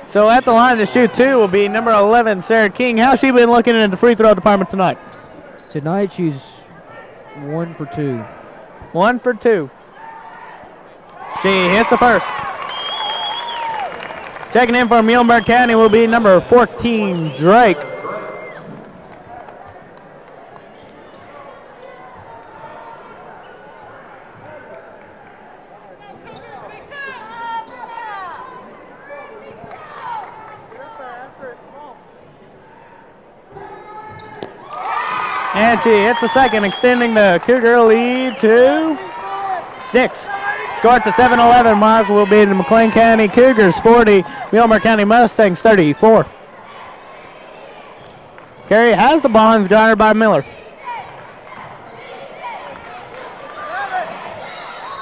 S1: So at the line to shoot two will be number 11, Sarah King. How's she been looking in the free throw department tonight?
S3: Tonight she's 1 for 2.
S1: 1 for 2. She hits the first. Checking in for Muhlenberg County will be number 14, Drake. And she hits the second, extending the Cougar lead to 6. Score at the 7-11 mark will be the McLean County Cougars 40, Muhlenberg County Mustangs 34. Carey has the ball and is guarded by Miller.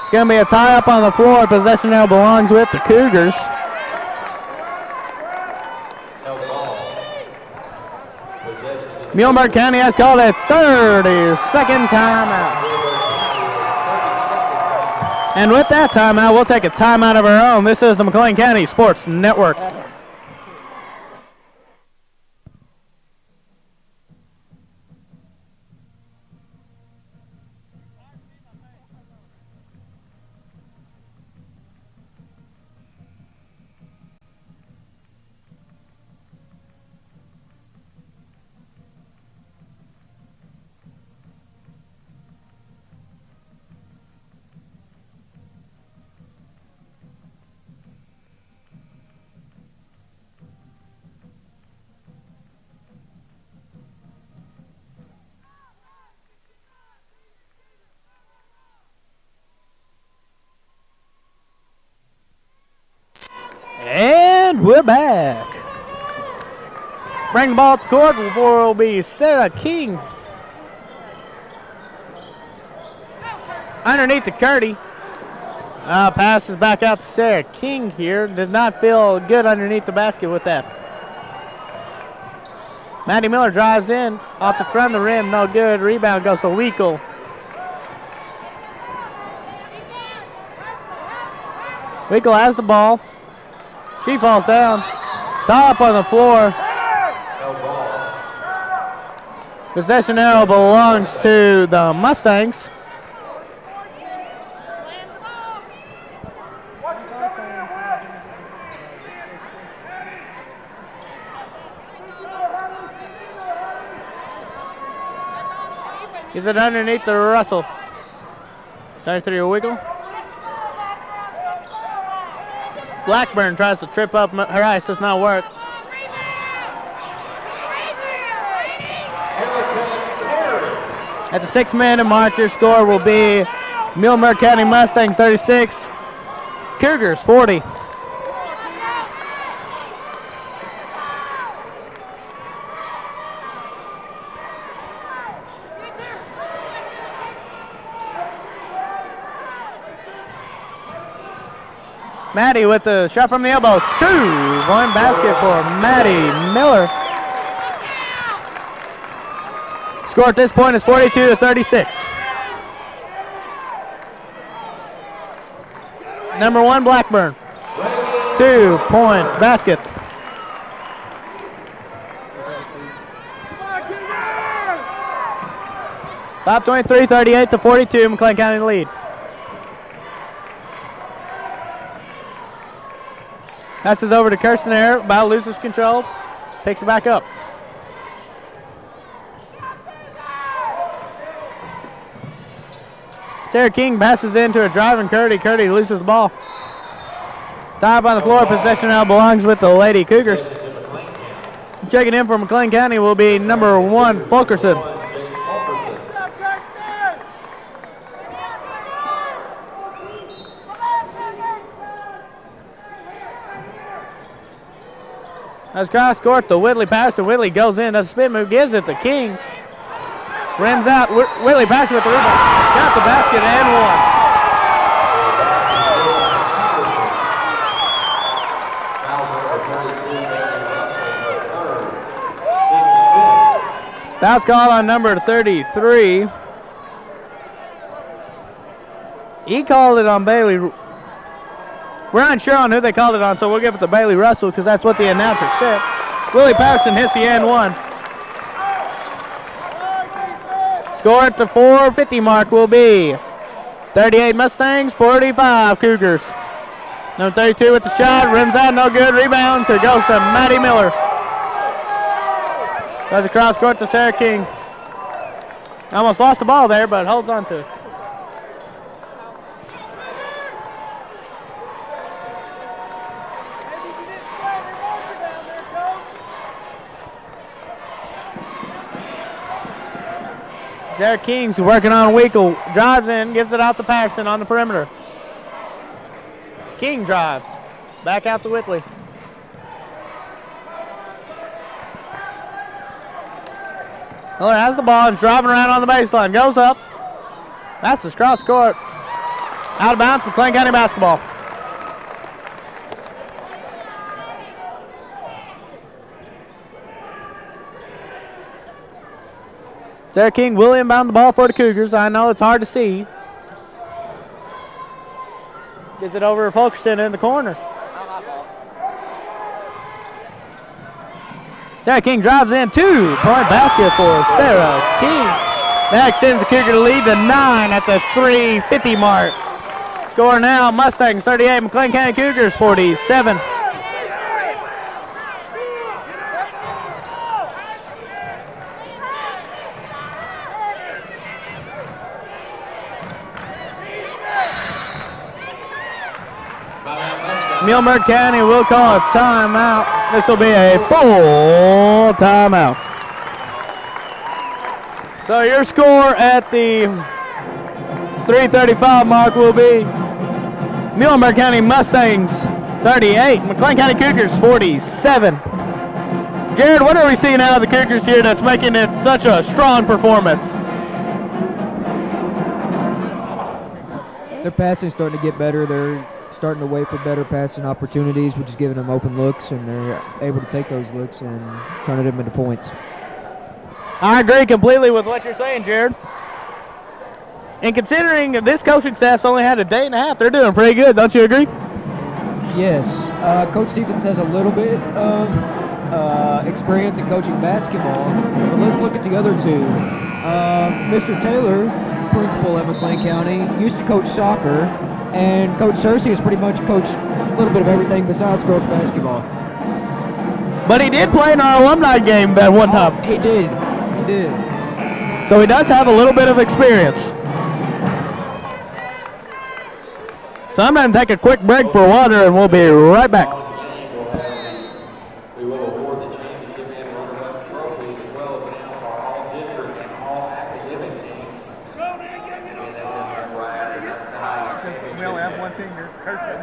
S1: It's going to be a tie up on the floor. Possession now belongs with the Cougars. Muhlenberg County has called a 30-second timeout. And with that timeout, we'll take a timeout of our own. This is the McLean County Sports Network. And we're back. Bring the ball to the court before it will be Sarah King. Underneath to Curdy. Passes back out to Sarah King here. Does not feel good underneath the basket with that. Maddie Miller drives in. Off the front of the rim. No good. Rebound goes to Weekle. Weekle has the ball. She falls down. Tie up on the floor. Possession arrow belongs to the Mustangs. Is it underneath the Russell? 93 a Wiggle. Blackburn tries to trip up her ice, does not work. At the 6-minute mark, your score will be Muhlenberg County Mustangs 36, Cougars 40. Maddie with the shot from the elbow. 2-1 basket for Maddie Miller. Score at this point is 42-36. Number 1, Blackburn. 2-point basket. 5:23, 38-42, McLean County lead. Passes over to Kirsten there, about loses control, picks it back up. Sarah King passes into a driving Curdy. Curdy loses the ball. Tie up on the floor, possession now belongs with the Lady Cougars. Checking in for McLean County will be number 1, Fulkerson. As cross court, the Whitley pass to Whitley goes in. Does a spin move, gives it to King. Rims out. Whitley passes with the rebound. Got the basket and one. Foul's called on number 33. He called it on Bailey. We're unsure on who they called it on, so we'll give it to Bailey Russell because that's what the announcer said. Willie Patterson hits the and one. Score at the 4:50 mark will be 38 Mustangs, 45 Cougars. Number 32 with the shot, rims out, no good. Rebound to goes to Maddie Miller. Goes across court to Sarah King. Almost lost the ball there, but holds on to it. Sarah King's working on Weekle. Drives in, gives it out to Patterson on the perimeter. King drives. Back out to Whitley. Miller has the ball and driving around on the baseline. Goes up. Passes cross court. Out of bounds, McLean County basketball. Sarah King will inbound the ball for the Cougars. I know it's hard to see. Gets it over to Fulkerson in the corner. Sarah King drives in, 2-point basket for Sarah King. That extends the Cougar to lead to 9 at the 3:50 mark. Score now, Mustangs 38, McLean County Cougars 47. Muhlenberg County will call a timeout. This will be a full timeout. So your score at the 3:35 mark will be Muhlenberg County Mustangs 38, McLean County Cougars 47. Jared, what are we seeing out of the Cougars here that's making it such a strong performance?
S3: Their passing's starting to get better. They're starting to wait for better passing opportunities, which is giving them open looks, and they're able to take those looks and turn them into points.
S1: I agree completely with what you're saying, Jared. And considering this coaching staff's only had a day and a half, they're doing pretty good. Don't you agree?
S3: Yes. Coach Stevens has a little bit of experience in coaching basketball, but let's look at the other two. Mr. Taylor, principal at McLean County, used to coach soccer, and Coach Searcy has pretty much coached a little bit of everything besides girls basketball.
S1: But he did play in our alumni game at one time.
S3: He did. He did.
S1: So he does have a little bit of experience. So I'm going to take a quick break for water, and we'll be right back.
S2: We will award the championship and runner-up trophies, as well as announce our all-district and all-academic teams.
S1: We only have one senior, Kirsten.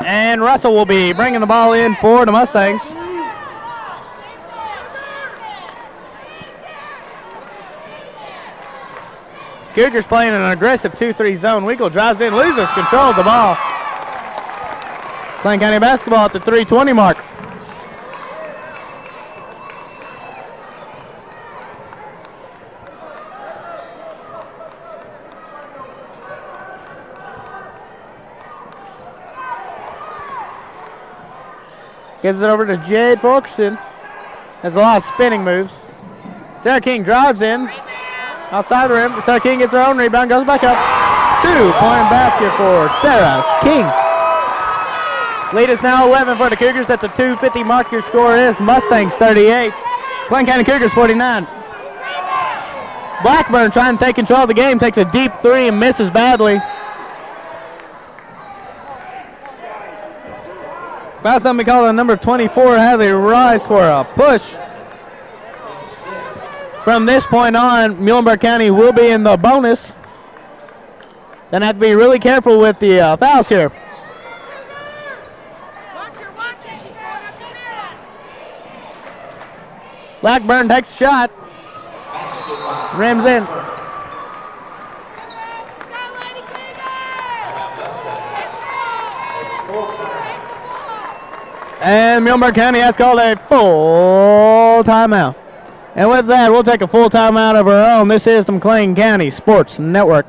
S1: And Russell will be bringing the ball in for the Mustangs. Cougars playing an aggressive 2-3 zone. Winkle drives in, loses control of the ball. McLean County basketball at the 3:20 mark. Gives it over to Jade Fulkerson. Has a lot of spinning moves. Sarah King drives in. Outside the rim. Sarah King gets her own rebound, goes back up. 2-point basket for Sarah King. Lead is now 11 for the Cougars at the 2:50 mark. Your score is Mustangs 38. McLean County Cougars 49. Blackburn trying to take control of the game. Takes a deep three and misses badly. Foul on McCall, number 24, Hadley Rice for a push. From this point on, Muhlenberg County will be in the bonus. Then have to be really careful with the fouls here. Blackburn takes a shot. Rims in. And Muhlenberg County has called a full timeout. And with that, we'll take a full timeout of our own. This is the McLean County Sports Network.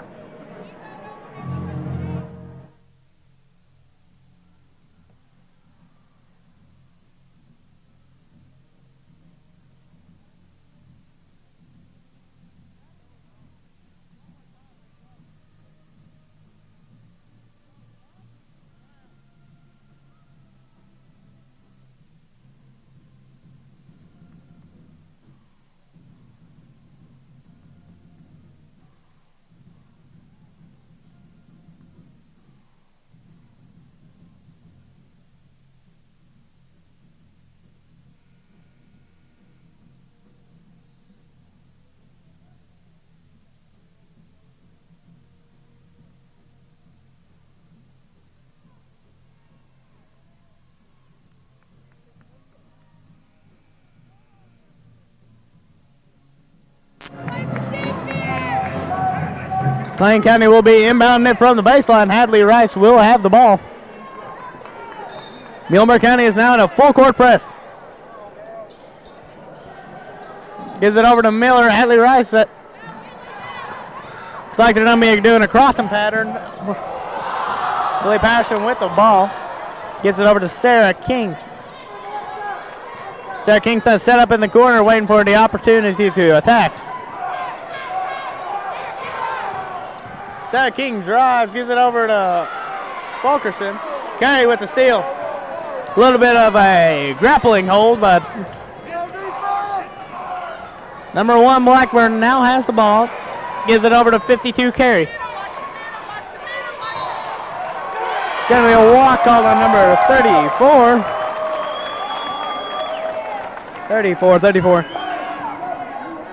S1: McLean County will be inbounding it from the baseline. Hadley Rice will have the ball. Muhlenberg County is now in a full court press. Gives it over to Miller. Hadley Rice. Looks like they're going to be doing a crossing pattern. Billy Patterson with the ball. Gives it over to Sarah King. Sarah King's going to set up in the corner waiting for the opportunity to attack. Sarah King drives, gives it over to Fulkerson. Carey with the steal. A little bit of a grappling hold, but number 1 Blackburn now has the ball. Gives it over to 52 Carey. It's going to be a walk called on number 34. 34.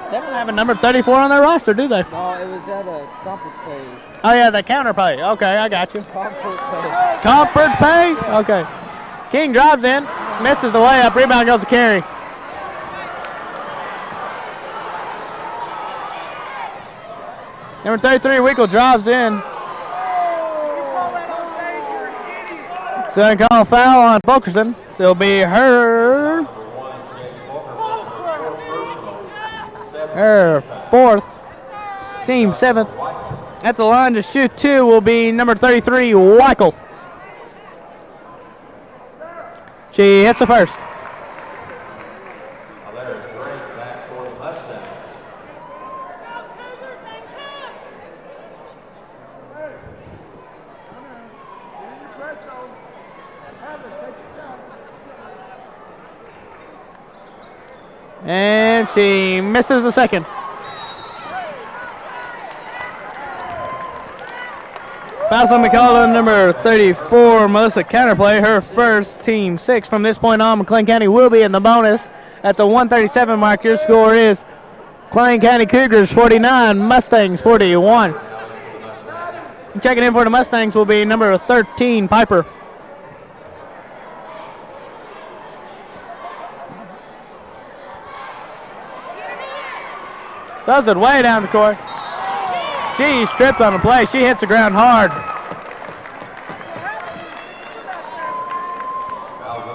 S1: They don't have a number 34 on their roster, do they?
S3: No, it was at a comfort pay.
S1: Oh, yeah, the counter pay. Okay, I got you.
S3: Comfort pay.
S1: Comfort pay? Okay. King drives in, misses the layup. Rebound goes to Carey. Number 33, Winkle drives in. So they call a foul on Fulkerson. It'll be her fourth, team 7th. At the line to shoot 2 will be number 33, Weichel. She hits the first. And she misses the second. Foul on McCall, number 34, Melissa counterplay, her first, team 6. From this point on, McLean County will be in the bonus at the 1:37 mark. Your score is McLean County Cougars 49, Mustangs 41. Checking in for the Mustangs will be number 13, Piper. Does it way down the court. She's tripped on the play. She hits the ground hard.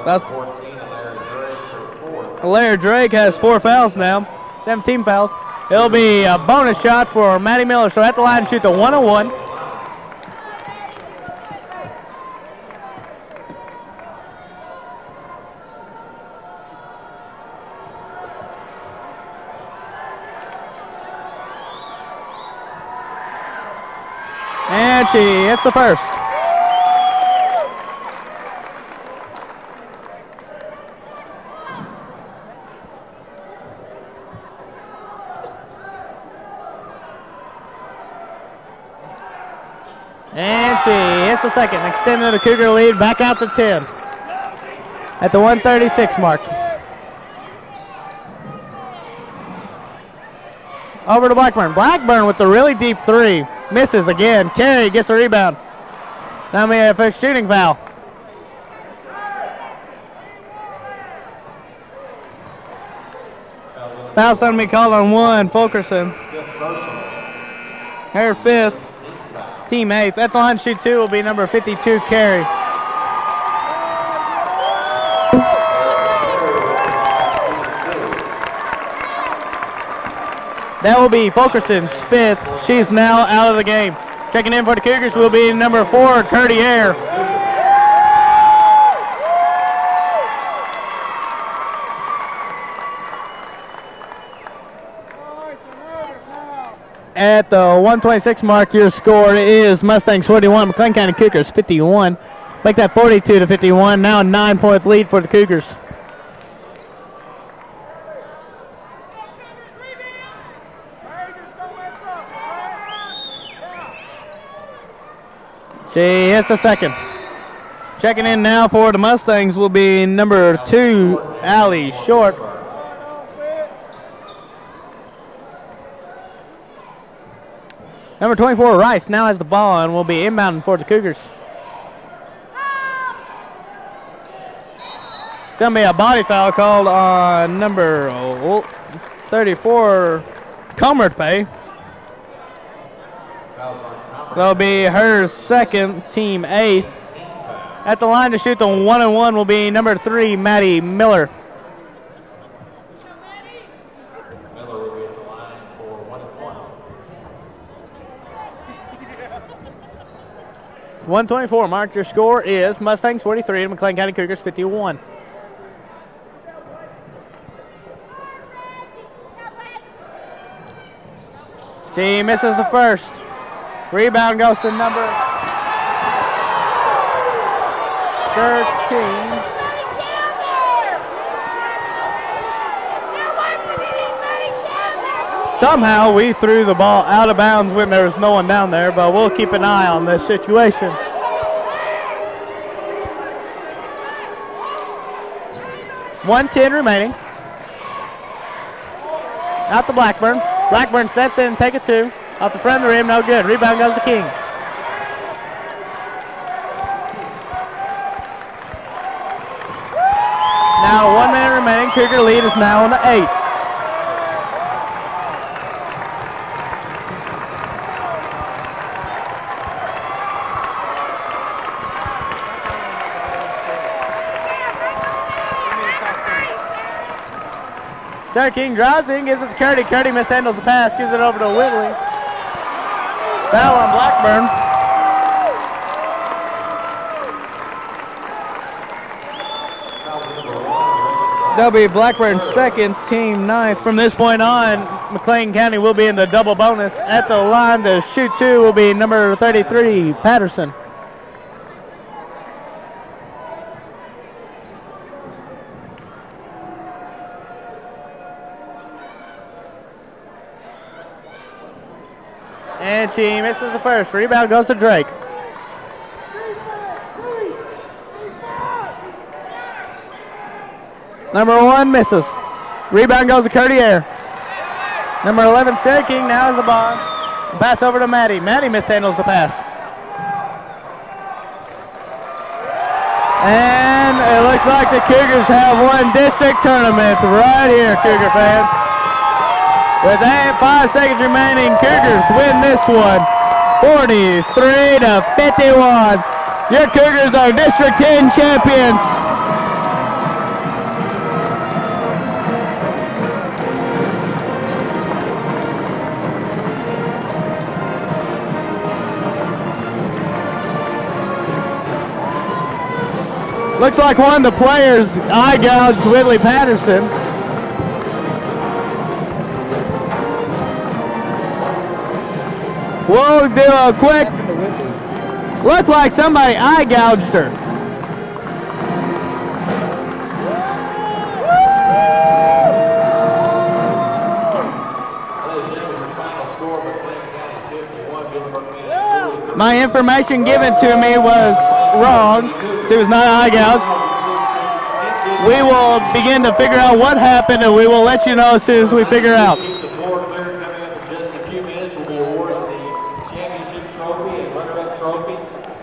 S1: That's
S2: 14, Larry Drake for 4.
S1: Larry Drake has 4 fouls now, 17 fouls. It'll be a bonus shot for Maddie Miller. So at the line, shoot the 101. And she hits the first. And she hits the second, extending the Cougar lead back out to 10 at the 136 mark. Over to Blackburn. Blackburn with the really deep 3. Misses again. Carey gets a rebound. Now we have a shooting foul. Foul's going to be called on 1, Fulkerson. Her 5th. Team 8th. At the line, shoot 2 will be number 52, Carey. That will be Fulkerson's 5th. She's now out of the game. Checking in for the Cougars will be number 4, Curtier. At the 126 mark, your score is Mustangs 41, McLean County Cougars 51. Make that 42-51. Now a 9-point lead for the Cougars. She hits the second. Checking in now for the Mustangs will be number 2, Allie Short. Number 24, Rice, now has the ball and will be inbounding for the Cougars. It's going to be a body foul called on number 34, Comert Pay. That'll be her 2nd, team 8th. At the line to shoot the 1-and-1 will be number 3, Maddie Miller.
S2: Miller will be at the line for 1-and-1.
S1: 124 mark. Your score is Mustangs 43 and McLean County Cougars 51. She misses the first. Rebound goes to number 13. Somehow we threw the ball out of bounds when there was no one down there, but we'll keep an eye on this situation. .110 remaining. Out to Blackburn. Blackburn steps in and take it 2. Off the front of the rim, no good. Rebound goes to King. Now 1 minute remaining. Cougar lead is now on the 8. Sarah King drives in, gives it to Curdy. Curdy mishandles the pass, gives it over to Whitley. Foul on Blackburn. That'll be Blackburn's 2nd, team 9th. From this point on, McLean County will be in the double bonus. At the line to shoot 2 will be number 33, Patterson. And she misses the first. Rebound goes to Drake. Number 1 misses. Rebound goes to Curtier. Number 11, Sarah King now has the ball. Pass over to Maddie. Maddie mishandles the pass. And it looks like the Cougars have won district tournament right here, Cougar fans. With 5 seconds remaining, Cougars win this one, 43-51. Your Cougars are District 10 champions. Looks like one of the players eye gouged Whitley Patterson. We'll do a quick. Looked like somebody eye gouged her. My information given to me was wrong. It was not eye gouged. We will begin to figure out what happened, and we will let you know as soon as we figure out.
S2: The floor clear coming up in just a few minutes. We'll be awarding the championship trophy and runner-up trophy,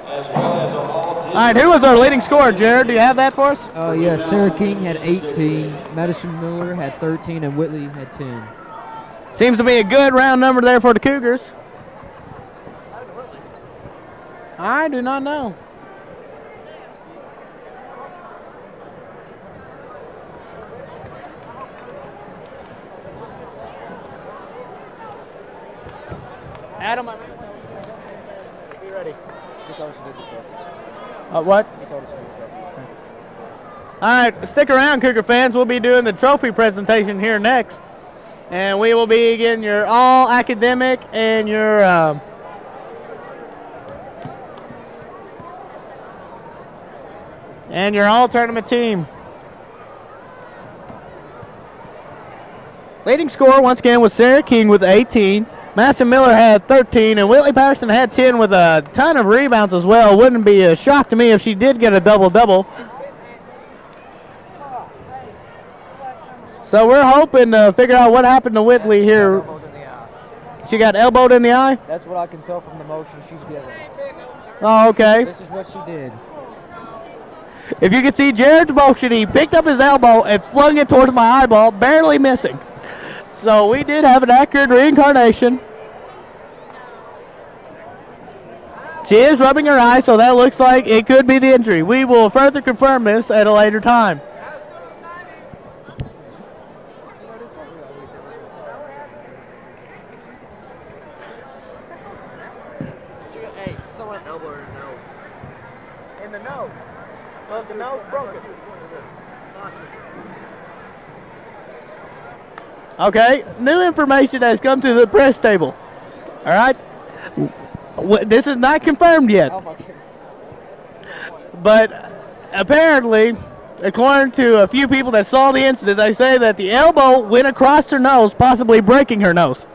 S2: as well as all.
S1: All right, who was our leading scorer, Jared? Do you have that for us?
S3: Yes, Sarah King had 18, Madison Miller had 13, and Whitley had 10.
S1: Seems to be a good round number there for the Cougars. I do not know. Adam, be ready.
S3: He told us to do the trophies.
S1: What?
S3: He told us to do the trophies.
S1: All right, stick around, Cougar fans. We'll be doing the trophy presentation here next. And we will be getting your all-academic and your all-tournament team. Leading scorer, once again, was Sarah King with 18. Madison Miller had 13, and Whitley Patterson had 10 with a ton of rebounds as well. Wouldn't be a shock to me if she did get a double-double. So we're hoping to figure out what happened to Whitley here. She got elbowed in the eye?
S3: That's what I can tell from the motion she's giving.
S1: Oh, okay.
S3: This is what she did.
S1: If you can see Jared's motion, he picked up his elbow and flung it towards my eyeball, barely missing. So we did have an accurate reincarnation. She is rubbing her eye, so that looks like it could be the injury. We will further confirm this at a later time.
S5: Hey, someone elbowed her nose.
S1: In the nose. Was the nose broken? Okay, new information has come to the press table. All right? This is not confirmed yet. But apparently, according to a few people that saw the incident, they say that the elbow went across her nose, possibly breaking her nose.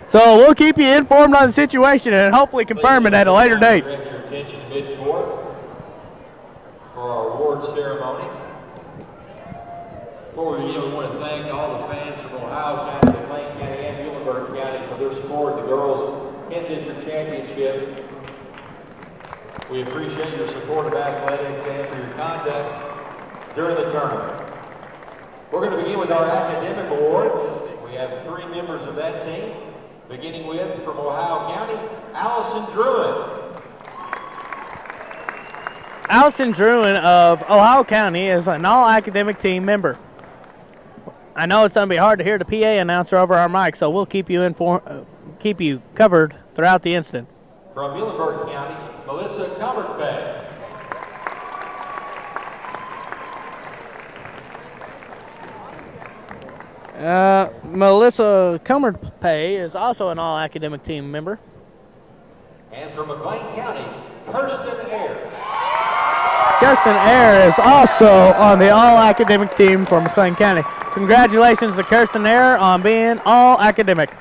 S1: So we'll keep you informed on the situation and hopefully confirm it at a later date.
S2: Direct your attention to midcourt for our award ceremony. Before we begin, we want to thank all the fans from Ohio County, McLean County, and Muhlenberg County for their support of the girls' 10th District Championship. We appreciate your support of athletics and for your conduct during the tournament. We're going to begin with our academic awards. We have 3 members of that team, beginning with, from Ohio County, Allison Druin.
S1: Allison Druin of Ohio County is an all-academic team member. I know it's going to be hard to hear the PA announcer over our mic, so we'll keep you keep you covered throughout the incident.
S2: From Muhlenberg County, Melissa Cumberpay.
S1: Melissa Cumberpay is also an all-academic team member.
S2: And from McLean County, Kirsten Ayre.
S1: Kirsten Ayre is also on the all-academic team for McLean County. Congratulations to Kirsten Ayre on being all-academic.